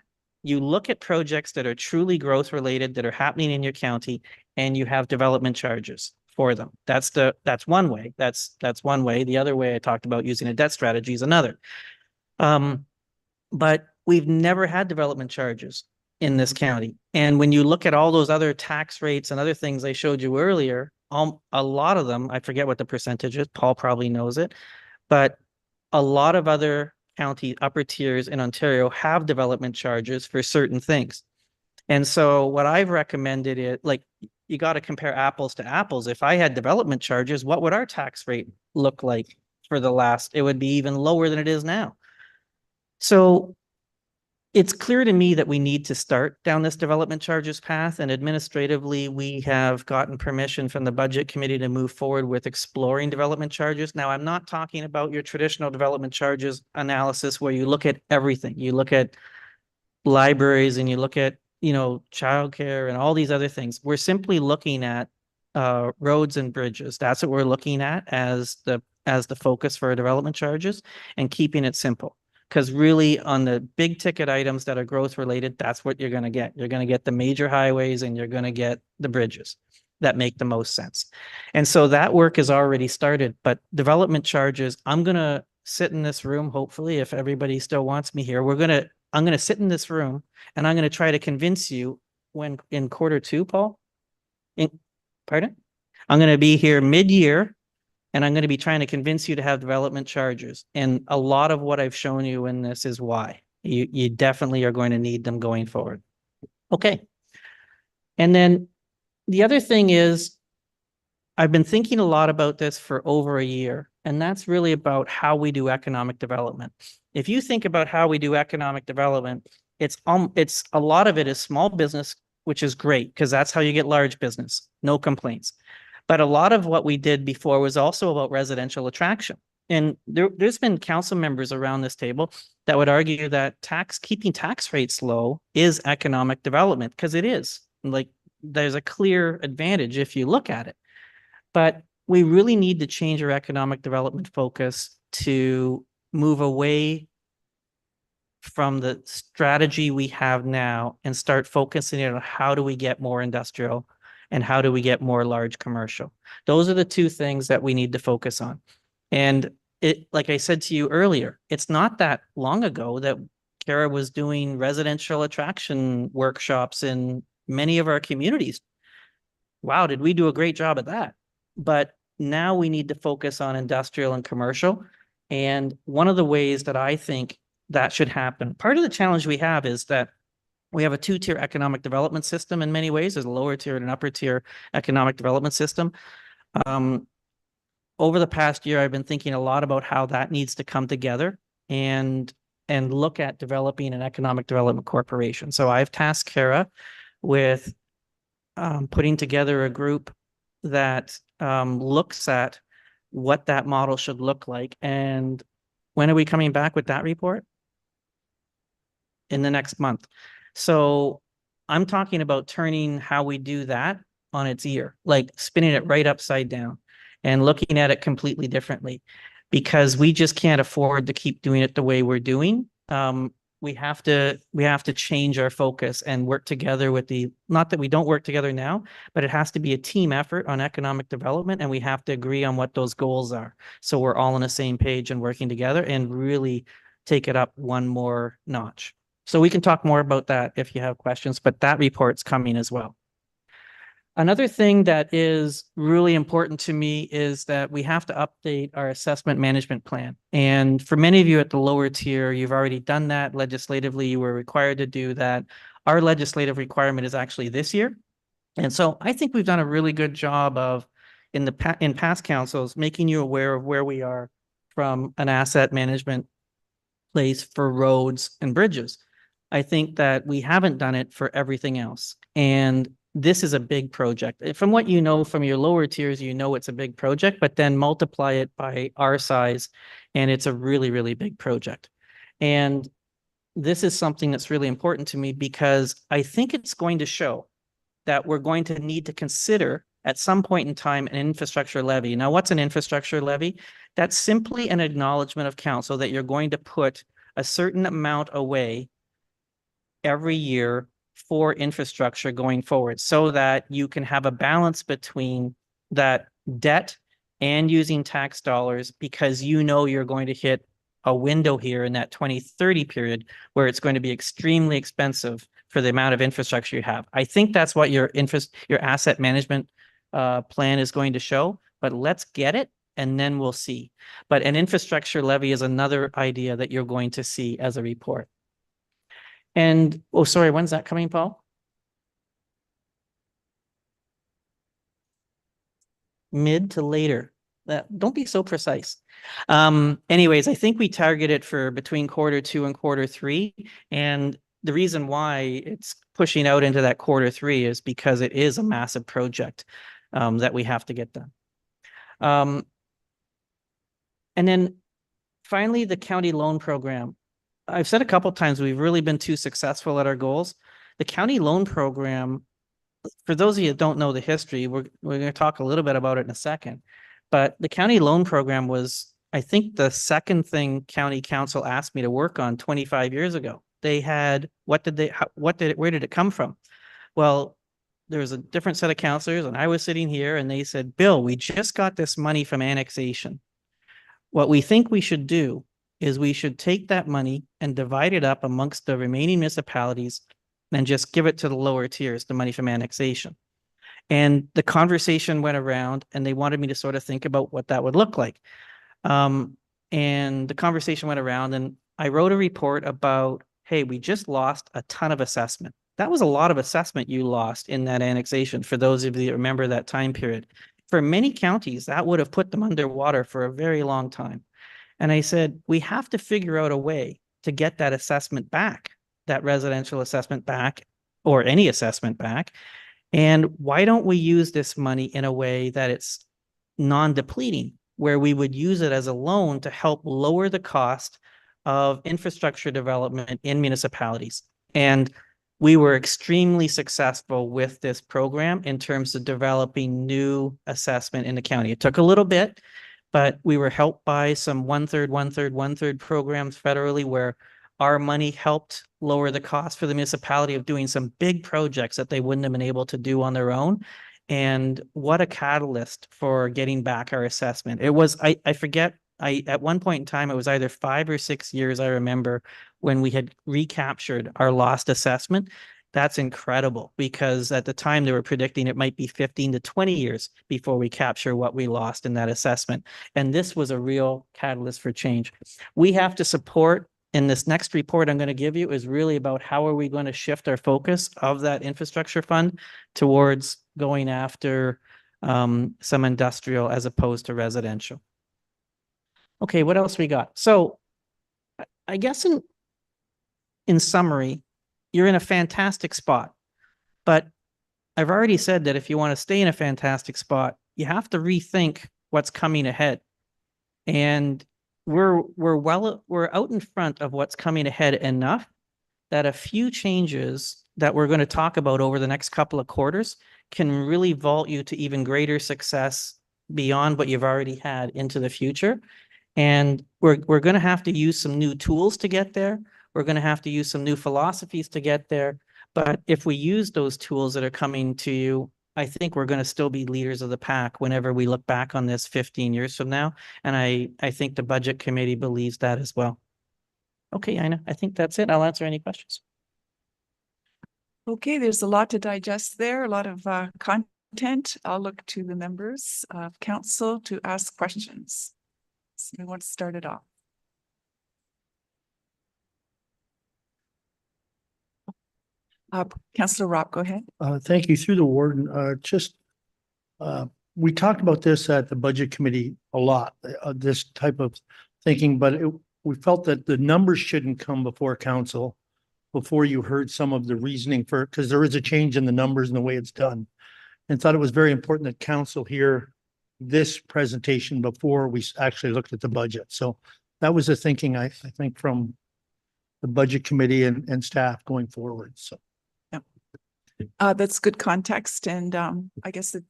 You look at projects that are truly growth related that are happening in your county, and you have development charges for them. That's one way. That's one way. The other way I talked about using a debt strategy is another. But we've never had development charges in this county. And when you look at all those other tax rates and other things I showed you earlier, a lot of them, I forget what the percentage is, Paul probably knows it, but a lot of other county upper tiers in Ontario have development charges for certain things. And so what I've recommended is, like, you got to compare apples to apples. If I had development charges, what would our tax rate look like for the last? It would be even lower than it is now. So it's clear to me that we need to start down this development charges path, and administratively, we have gotten permission from the budget committee to move forward with exploring development charges. Now, I'm not talking about your traditional development charges analysis where you look at everything. You look at libraries and you look at, childcare and all these other things. We're simply looking at roads and bridges. That's what we're looking at as the focus for our development charges, and keeping it simple. Because really on the big ticket items that are growth related, that's what you're going to get. You're going to get the major highways and you're going to get the bridges that make the most sense. And so that work is already started, but development charges, I'm going to sit in this room, hopefully, if everybody still wants me here, I'm going to sit in this room and I'm going to try to convince you when in Q2, Paul, pardon? I'm going to be here mid-year. And I'm going to be trying to convince you to have development charges. And a lot of what I've shown you in this is why. You definitely are going to need them going forward. Okay. And then the other thing is, I've been thinking a lot about this for over a year, and that's really about how we do economic development. If you think about how we do economic development, it's a lot of it is small business, which is great because that's how you get large business. No complaints. But a lot of what we did before was also about residential attraction. And there's been council members around this table that would argue that keeping tax rates low is economic development, because it is. Like, there's a clear advantage if you look at it. But we really need to change our economic development focus to move away from the strategy we have now and start focusing on how do we get more industrial and how do we get more large commercial. Those are the two things that we need to focus on. And like I said to you earlier, it's not that long ago that Kara was doing residential attraction workshops in many of our communities. Wow, did we do a great job at that? But now we need to focus on industrial and commercial. And one of the ways that I think that should happen, part of the challenge we have is that we have a two-tier economic development system in many ways. There's a lower tier and an upper tier economic development system. Over the past year, I've been thinking a lot about how that needs to come together and look at developing an economic development corporation. So I've tasked Kara with putting together a group that looks at what that model should look like. And when are we coming back with that report? In the next month. So I'm talking about turning how we do that on its ear, like spinning it right upside down and looking at it completely differently, because we just can't afford to keep doing it the way we're doing. We have to change our focus and work together with not that we don't work together now, but it has to be a team effort on economic development, and we have to agree on what those goals are. So we're all on the same page and working together and really take it up one more notch. So we can talk more about that if you have questions, but that report's coming as well. Another thing that is really important to me is that we have to update our assessment management plan. And for many of you at the lower tier, you've already done that legislatively. You were required to do that. Our legislative requirement is actually this year. And so I think we've done a really good job of, in past councils, making you aware of where we are from an asset management place for roads and bridges. I think that we haven't done it for everything else. And this is a big project. From what you know from your lower tiers, you know it's a big project, but then multiply it by our size, and it's a really, really big project. And this is something that's really important to me because I think it's going to show that we're going to need to consider at some point in time an infrastructure levy. Now, what's an infrastructure levy? That's simply an acknowledgement of council that you're going to put a certain amount away every year for infrastructure going forward so that you can have a balance between that debt and using tax dollars, because you know you're going to hit a window here in that 2030 period where it's going to be extremely expensive for the amount of infrastructure you have. I think that's what your asset management plan is going to show, but let's get it and then we'll see. But an infrastructure levy is another idea that you're going to see as a report. And, oh, sorry, when's that coming, Paul? Mid to later. Don't be so precise. Anyways, I think we target it for between Q2 and Q3. And the reason why it's pushing out into that Q3 is because it is a massive project that we have to get done. And then finally, the county loan program. I've said a couple of times we've really been too successful at our goals. The county loan program, for those of you that don't know the history, we're going to talk a little bit about it in a second. But the county loan program was, I think, the second thing county council asked me to work on 25 years ago. They had, where did it come from? Well, there was a different set of councilors and I was sitting here and they said, Bill, we just got this money from annexation. What we think we should do is we should take that money and divide it up amongst the remaining municipalities and just give it to the lower tiers, the money from annexation. And the conversation went around and they wanted me to sort of think about what that would look like. And the conversation went around and I wrote a report about, hey, we just lost a ton of assessment. That was a lot of assessment you lost in that annexation, for those of you that remember that time period. For many counties, that would have put them underwater for a very long time. And I said, we have to figure out a way to get that assessment back, that residential assessment back, or any assessment back. And why don't we use this money in a way that it's non-depleting, where we would use it as a loan to help lower the cost of infrastructure development in municipalities. And we were extremely successful with this program in terms of developing new assessment in the county. It took a little bit, but we were helped by some 1/3, 1/3, 1/3 programs federally, where our money helped lower the cost for the municipality of doing some big projects that they wouldn't have been able to do on their own. And what a catalyst for getting back our assessment. It was, I forget, at one point in time, it was either 5 or 6 years, I remember, when we had recaptured our lost assessment. That's incredible, because at the time they were predicting it might be 15 to 20 years before we capture what we lost in that assessment. And this was a real catalyst for change. We have to support, and this next report I'm going to give you is really about how are we going to shift our focus of that infrastructure fund towards going after some industrial as opposed to residential. Okay, what else we got? So I guess in summary, you're in a fantastic spot, but I've already said that if you want to stay in a fantastic spot, you have to rethink what's coming ahead. And we're out in front of what's coming ahead enough that a few changes that we're going to talk about over the next couple of quarters can really vault you to even greater success beyond what you've already had into the future. And we're going to have to use some new tools to get there. We're going to have to use some new philosophies to get there. But if we use those tools that are coming to you, I think we're going to still be leaders of the pack whenever we look back on this 15 years from now. And I think the budget committee believes that as well. Okay, Ina, I think that's it. I'll answer any questions. Okay, there's a lot to digest there, a lot of content. I'll look to the members of council to ask questions. So we want to start it off. Councillor Rob, go ahead. Thank you. Through the warden, we talked about this at the budget committee a lot, this type of thinking, but we felt that the numbers shouldn't come before council before you heard some of the reasoning for, because there is a change in the numbers and the way it's done. And thought it was very important that council hear this presentation before we actually looked at the budget. So that was the thinking, I think, from the budget committee and staff going forward. So. That's good context, and I guess it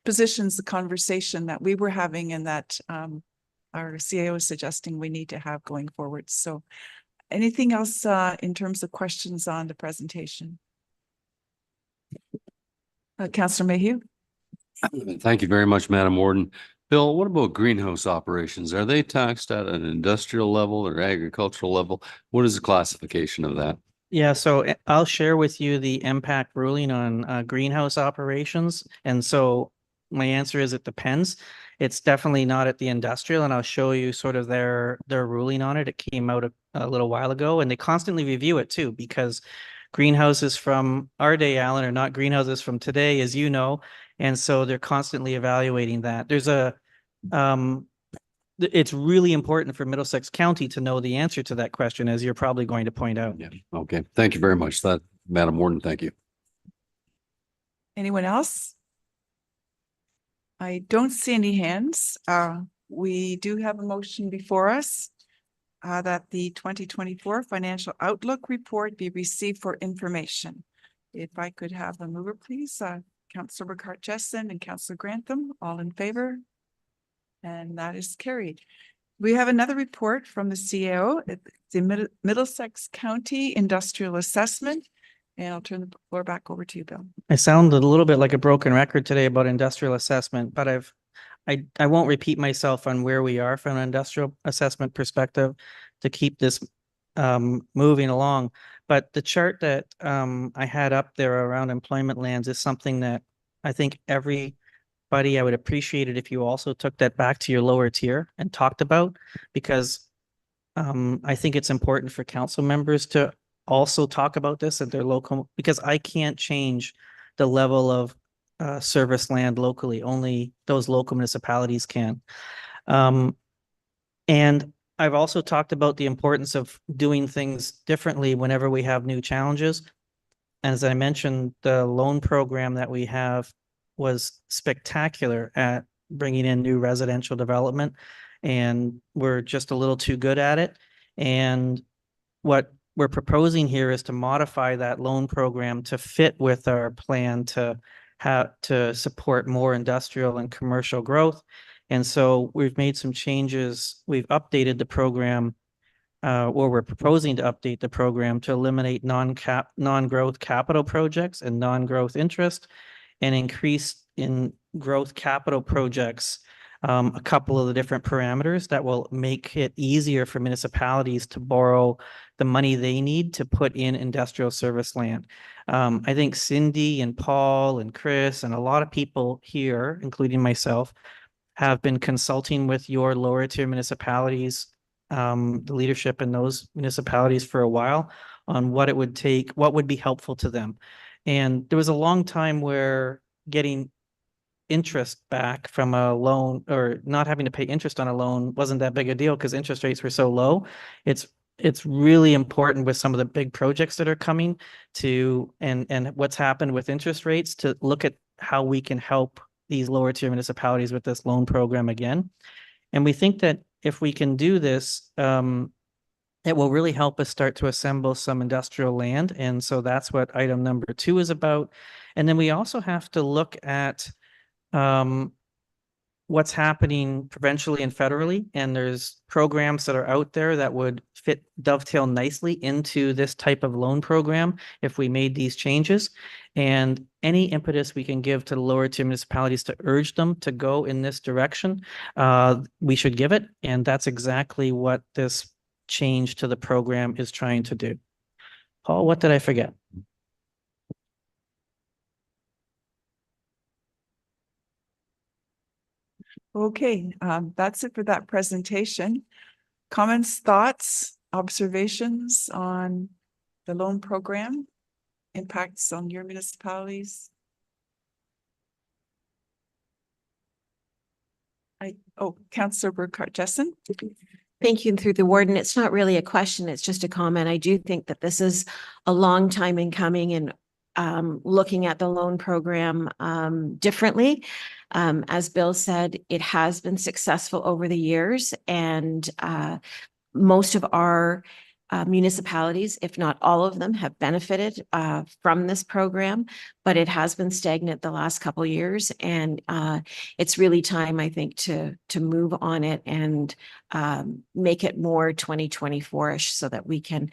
positions the conversation that we were having and that our CAO is suggesting we need to have going forward. So anything else in terms of questions on the presentation? Councillor Mayhew? Thank you very much, Madam Warden. Bill, what about greenhouse operations? Are they taxed at an industrial level or agricultural level? What is the classification of that? Yeah, so I'll share with you the impact ruling on greenhouse operations. And so my answer is it depends. It's definitely not at the industrial, and I'll show you sort of their ruling on it. It came out a little while ago, and they constantly review it too, because greenhouses from our day, Alan, are not greenhouses from today, as you know. And so they're constantly evaluating that. There's it's really important for Middlesex County to know the answer to that question, as you're probably going to point out. Yeah. Okay. Thank you very much. Madam Warden, thank you. Anyone else? I don't see any hands. We do have a motion before us that the 2024 financial outlook report be received for information. If I could have a mover, please. Councillor Burkhart-Jessen and Councillor Grantham, all in favor? And that is carried. We have another report from the CAO, the Middlesex County Industrial Assessment. And I'll turn the floor back over to you, Bill. I sounded a little bit like a broken record today about industrial assessment, but I won't repeat myself on where we are from an industrial assessment perspective to keep this moving along. But the chart that I had up there around employment lands is something that I think everybody, I would appreciate it if you also took that back to your lower tier and talked about, because I think it's important for council members to also talk about this at their local, because I can't change the level of service land locally. Only those local municipalities can. And I've also talked about the importance of doing things differently whenever we have new challenges. As I mentioned, the loan program that we have was spectacular at bringing in new residential development, and we're just a little too good at it. And what we're proposing here is to modify that loan program to fit with our plan to support more industrial and commercial growth. And so we've made some changes. We've updated the program, or we're proposing to update the program to eliminate non-growth capital projects and non-growth interest, and increase in growth capital projects a couple of the different parameters that will make it easier for municipalities to borrow the money they need to put in industrial service land. I think Cindy and Paul and Chris and a lot of people here, including myself, have been consulting with your lower tier municipalities, the leadership in those municipalities, for a while on what it would take, what would be helpful to them. And there was a long time where getting interest back from a loan, or not having to pay interest on a loan, wasn't that big a deal because interest rates were so low. It's really important with some of the big projects that are coming to, and what's happened with interest rates, to look at how we can help these lower tier municipalities with this loan program again. And we think that if we can do this, it will really help us start to assemble some industrial land. And so that's what item number 2 is about. And then we also have to look at what's happening provincially and federally. And there's programs that are out there that would dovetail nicely into this type of loan program if we made these changes. And any impetus we can give to the lower tier municipalities to urge them to go in this direction, we should give it. And that's exactly what this change to the program is trying to do. Paul, what did I forget? Okay, that's it for that presentation. Comments, thoughts, observations on the loan program impacts on your municipalities? Councillor Burkhart Jessen. Thank you. Through the warden, it's not really a question, it's just a comment. I do think that this is a long time in coming and looking at the loan program differently. As Bill said, it has been successful over the years, and most of our municipalities, if not all of them, have benefited from this program, but it has been stagnant the last couple of years, and it's really time, I think, to move on it and make it more 2024-ish, so that we can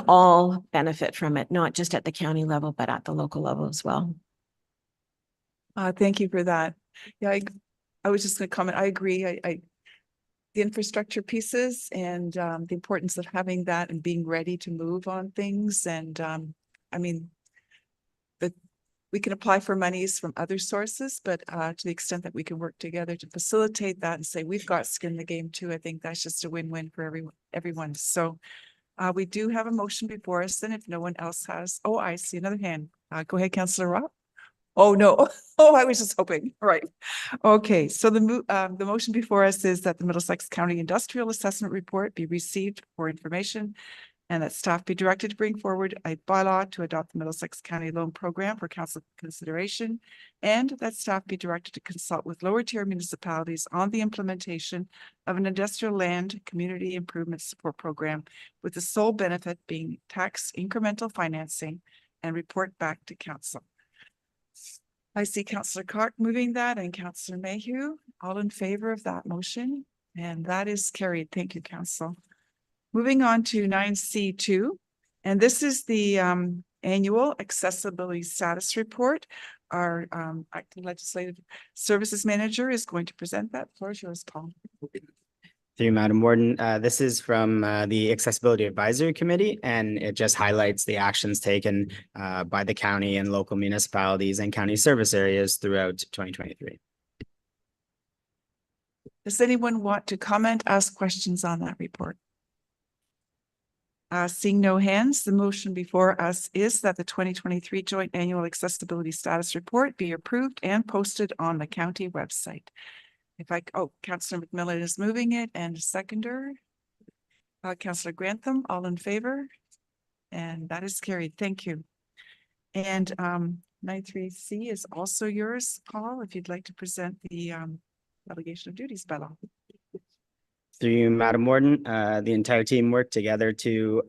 all benefit from it, not just at the county level, but at the local level as well. Thank you for that. Yeah, I was just going to comment. I agree. The infrastructure pieces and the importance of having that and being ready to move on things. And I mean, we can apply for monies from other sources, but to the extent that we can work together to facilitate that and say we've got skin in the game too, I think that's just a win-win for everyone. So we do have a motion before us. Then if no one else has, oh, I see another hand. Go ahead, Councillor Robb. Oh, no. Oh, I was just hoping. All right. Okay. So the motion before us is that the Middlesex County Industrial Assessment Report be received for information, and that staff be directed to bring forward a bylaw to adopt the Middlesex County Loan Program for council consideration, and that staff be directed to consult with lower tier municipalities on the implementation of an industrial land community improvement support program, with the sole benefit being tax incremental financing, and report back to council. I see Councillor Clark moving that and Councillor Mayhew, all in favor of that motion, and that is carried. Thank you, Council. Moving on to 9C2, and this is the annual accessibility status report. Our acting legislative services manager is going to present that. The floor is yours, Paul. Through you, Madam Warden, this is from the Accessibility Advisory Committee, and it just highlights the actions taken by the county and local municipalities and county service areas throughout 2023. Does anyone want to comment, ask questions on that report? Seeing no hands, the motion before us is that the 2023 Joint Annual Accessibility Status Report be approved and posted on the county website. Councillor McMillan is moving it, and a seconder, Councillor Grantham, all in favor? And that is carried. Thank you. And 93C is also yours, Paul, if you'd like to present the delegation of duties bylaw. Through you, Madam Warden, the entire team worked together to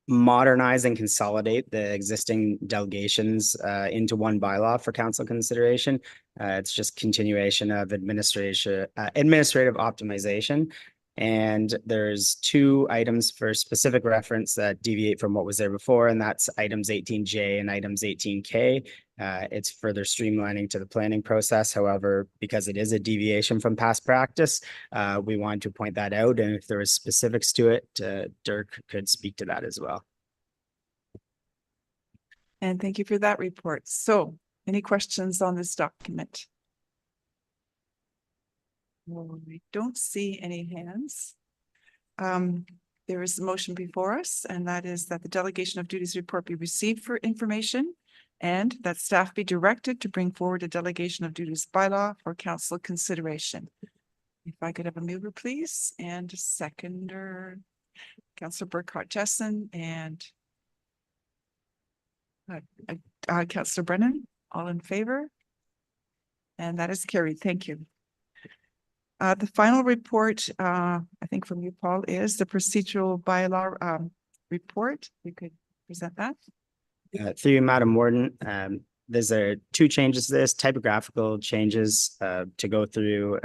modernize and consolidate the existing delegations into one bylaw for council consideration. It's just continuation of administrative optimization. And there's two items for specific reference that deviate from what was there before, and that's items 18J and items 18K. It's further streamlining to the planning process. However, because it is a deviation from past practice, we wanted to point that out. And if there was specifics to it, Dirk could speak to that as well. And thank you for that report. So, any questions on this document? Well, we don't see any hands. There is a motion before us, and that is that the delegation of duties report be received for information, and that staff be directed to bring forward a delegation of duties bylaw for council consideration. If I could have a mover, please, and a seconder, Councillor Burkhart Jessen and Councillor Brennan, all in favor? And that is carried. Thank you. The final report, I think from you, Paul, is the procedural bylaw report. You could present that. Through you, Madam Warden, there's two changes to this, typographical changes to go through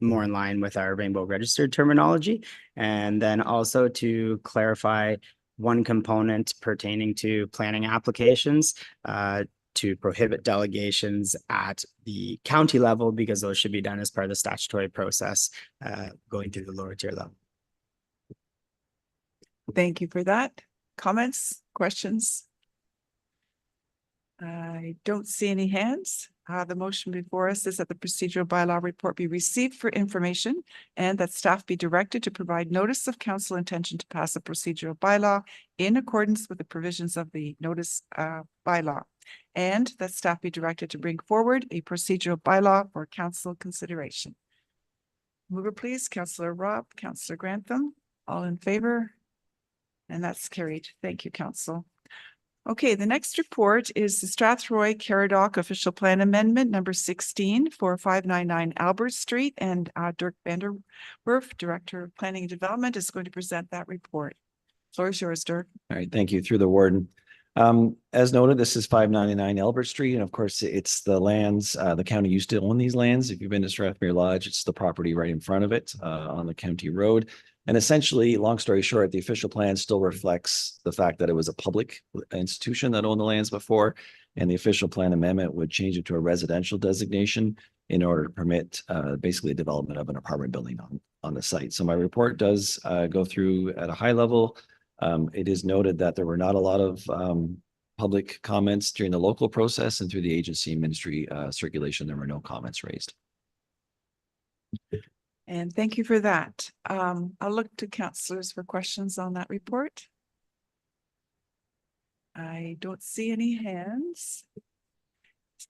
more in line with our Rainbow Registered terminology, and then also to clarify one component pertaining to planning applications to prohibit delegations at the county level, because those should be done as part of the statutory process going through the lower tier level. Thank you for that. Comments, questions? I don't see any hands. The motion before us is that the procedural bylaw report be received for information and that staff be directed to provide notice of council intention to pass a procedural bylaw in accordance with the provisions of the notice bylaw. And that staff be directed to bring forward a procedural bylaw for council consideration. Mover, please, Councillor Robb, Councillor Grantham, all in favor? And that's carried. Thank you, Council. Okay, the next report is the Strathroy Caradoc Official Plan Amendment number 16 for 599 Albert Street, and Dirk Vanderwerf, Director of Planning and Development, is going to present that report. Floor is yours, Dirk. All right, thank you. Through the warden. As noted, this is 599 Albert Street, and of course, it's the lands, the county used to own these lands. If you've been to Strathmere Lodge, it's the property right in front of it, on the county road. And essentially, long story short, the official plan still reflects the fact that it was a public institution that owned the lands before, and the official plan amendment would change it to a residential designation in order to permit basically development of an apartment building on the site. So my report does go through at a high level. It is noted that there were not a lot of public comments during the local process, and through the agency and ministry circulation, there were no comments raised. And thank you for that. I'll look to councillors for questions on that report. I don't see any hands.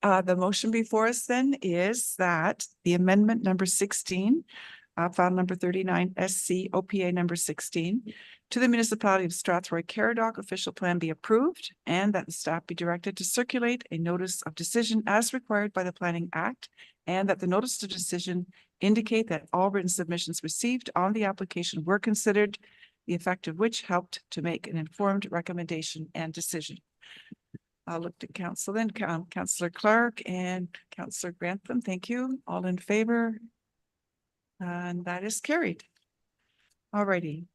The motion before us then is that the amendment number 16, file number 39 SC OPA number 16 to the municipality of Strathroy Caradoc official plan be approved, and that the staff be directed to circulate a notice of decision as required by the Planning Act, and that the notice of decision indicate that all written submissions received on the application were considered, the effect of which helped to make an informed recommendation and decision. I'll look to council then, Councillor Clark and Councillor Grantham. Thank you. All in favor? And that is carried. All righty.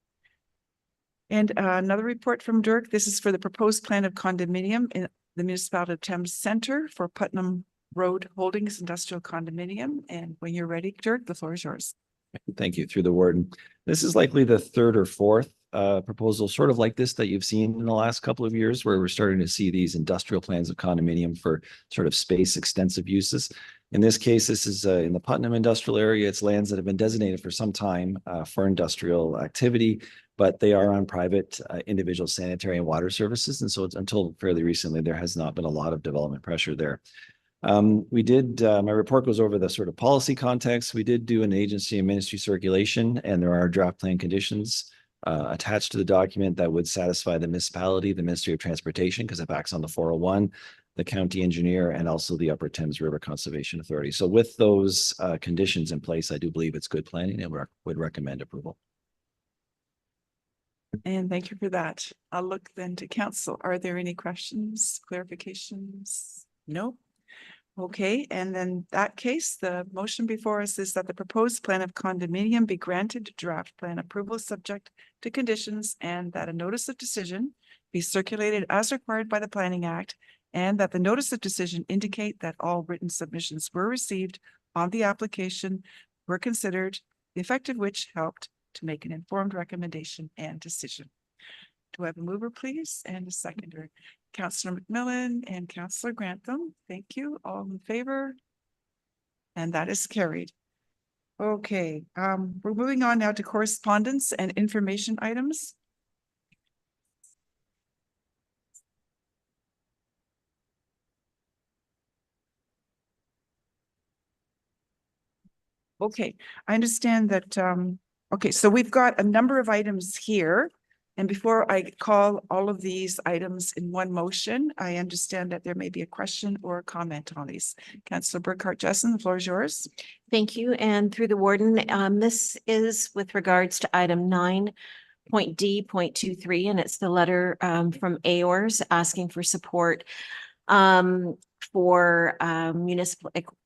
And another report from Dirk. This is for the proposed plan of condominium in the municipality of Thames Centre for Putnam Road Holdings Industrial Condominium. And when you're ready, Dirk, the floor is yours. Thank you. Through the warden. This is likely the third or fourth proposal sort of like this that you've seen in the last couple of years, where we're starting to see these industrial plans of condominium for sort of space extensive uses. In this case, this is in the Putnam industrial area. It's lands that have been designated for some time for industrial activity, but they are on private individual sanitary and water services. And so it's, until fairly recently, there has not been a lot of development pressure there. We did, my report goes over the sort of policy context. We did do an agency and ministry circulation, and there are draft plan conditions attached to the document that would satisfy the municipality, the Ministry of Transportation, because it backs on the 401, the county engineer, and also the Upper Thames River Conservation Authority. So with those conditions in place, I do believe it's good planning and would recommend approval. And thank you for that. I'll look then to council. Are there any questions, clarifications? No? Okay, and then that case, the motion before us is that the proposed plan of condominium be granted draft plan approval subject to conditions, and that a notice of decision be circulated as required by the Planning Act, and that the notice of decision indicate that all written submissions were received on the application, were considered, the effect of which helped to make an informed recommendation and decision. Do I have a mover, please, and a seconder? Councillor McMillan and Councillor Grantham. Thank you. All in favor? And that is carried. Okay, we're moving on now to correspondence and information items. Okay, I understand that, okay, so we've got a number of items here. And before I call all of these items in one motion, I understand that there may be a question or a comment on these. Councillor Burkhart-Jessen, the floor is yours. Thank you. And through the warden, this is with regards to item 9.D.23, and it's the letter from AORS asking for support for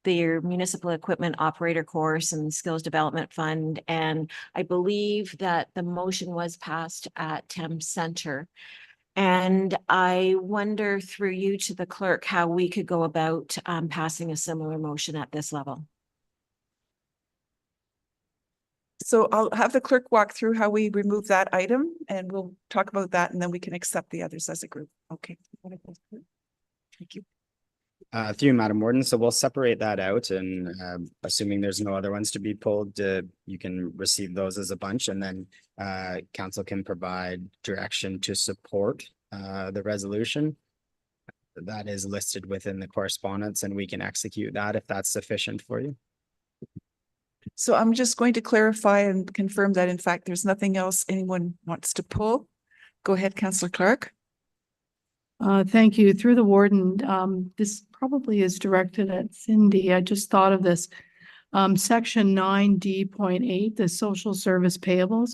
their municipal equipment operator course and skills development fund. And I believe that the motion was passed at Thames Centre. And I wonder through you to the clerk how we could go about passing a similar motion at this level. So I'll have the clerk walk through how we remove that item, and we'll talk about that, and then we can accept the others as a group. Okay. Thank you. Through you, Madam Warden, so we'll separate that out and assuming there's no other ones to be pulled, you can receive those as a bunch and then council can provide direction to support the resolution. That is listed within the correspondence and we can execute that if that's sufficient for you. So I'm just going to clarify and confirm that in fact, there's nothing else anyone wants to pull. Go ahead, Councillor Clark. Thank you. Through the warden, this probably is directed at Cindy. I just thought of this. Section 9D.8, the social service payables.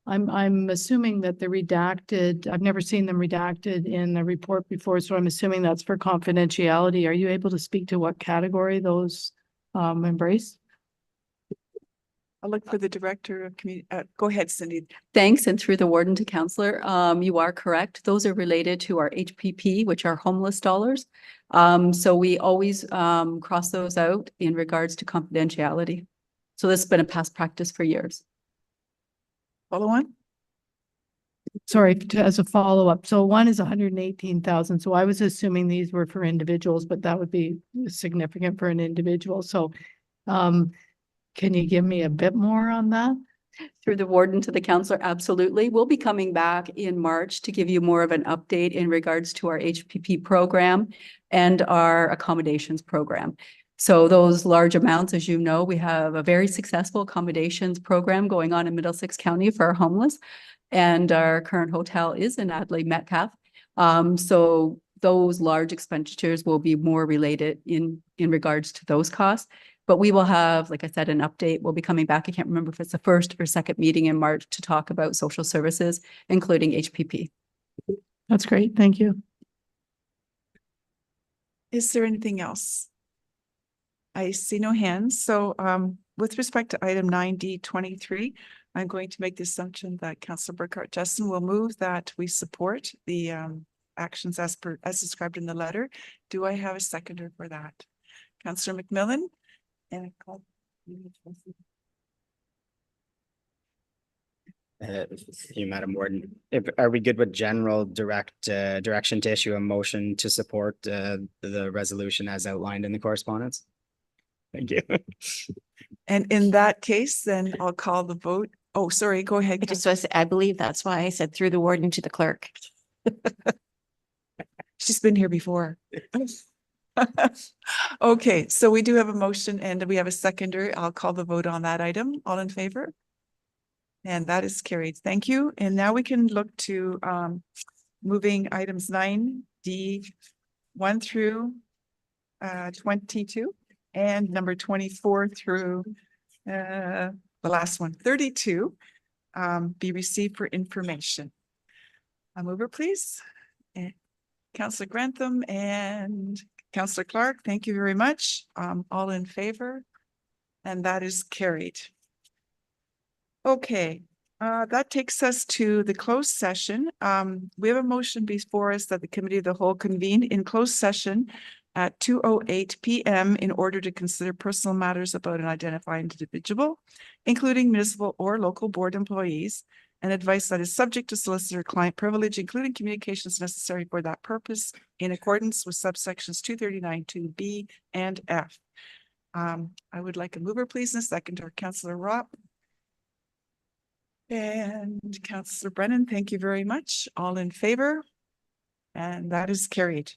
I'm assuming that the redacted, I've never seen them redacted in the report before, so I'm assuming that's for confidentiality. Are you able to speak to what category those embrace? I'll look for the director of community. Go ahead, Cindy. Thanks, and through the warden to counselor, you are correct. Those are related to our HPP, which are homeless dollars. So we always cross those out in regards to confidentiality. So this has been a past practice for years. Follow on. Sorry, as a follow-up. So one is 118,000. So I was assuming these were for individuals, but that would be significant for an individual. So can you give me a bit more on that? Through the warden to the counselor, absolutely. We'll be coming back in March to give you more of an update in regards to our HPP program and our accommodations program. So those large amounts, as you know, we have a very successful accommodations program going on in Middlesex County for our homeless. And our current hotel is in Adelaide Metcalf. So those large expenditures will be more related in regards to those costs. But we will have, like I said, an update. We'll be coming back. I can't remember if it's the first or second meeting in March to talk about social services, including HPP. That's great. Thank you. Is there anything else? I see no hands. So with respect to item 9D23, I'm going to make the assumption that Councillor Burkhart Justin will move that we support the actions as described in the letter. Do I have a seconder for that? Councillor McMillan? And I call You, Madam Warden, are we good with general direction to issue a motion to support the resolution as outlined in the correspondence? Thank you. And in that case, then I'll call the vote. Oh, sorry, go ahead. I just was, I believe that's why I said through the warden to the clerk. She's been here before. Okay, so we do have a motion and we have a seconder. I'll call the vote on that item. All in favor? And that is carried. Thank you. And now we can look to moving items 9D 1 through 22 and number 24 through the last one, 32, be received for information. A mover, please. And Councillor Grantham and Councillor Clark, thank you very much. All in favor? And that is carried. Okay, that takes us to the closed session. We have a motion before us that the Committee of the Whole convene in closed session at 2:08 p.m. in order to consider personal matters about an identified individual, including municipal or local board employees, and advice that is subject to solicitor-client privilege, including communications necessary for that purpose in accordance with subsections 239(2)(b) and F. I would like a mover, please, and a seconder. Councillor Ropp. And Councillor Brennan, thank you very much. All in favor? And that is carried.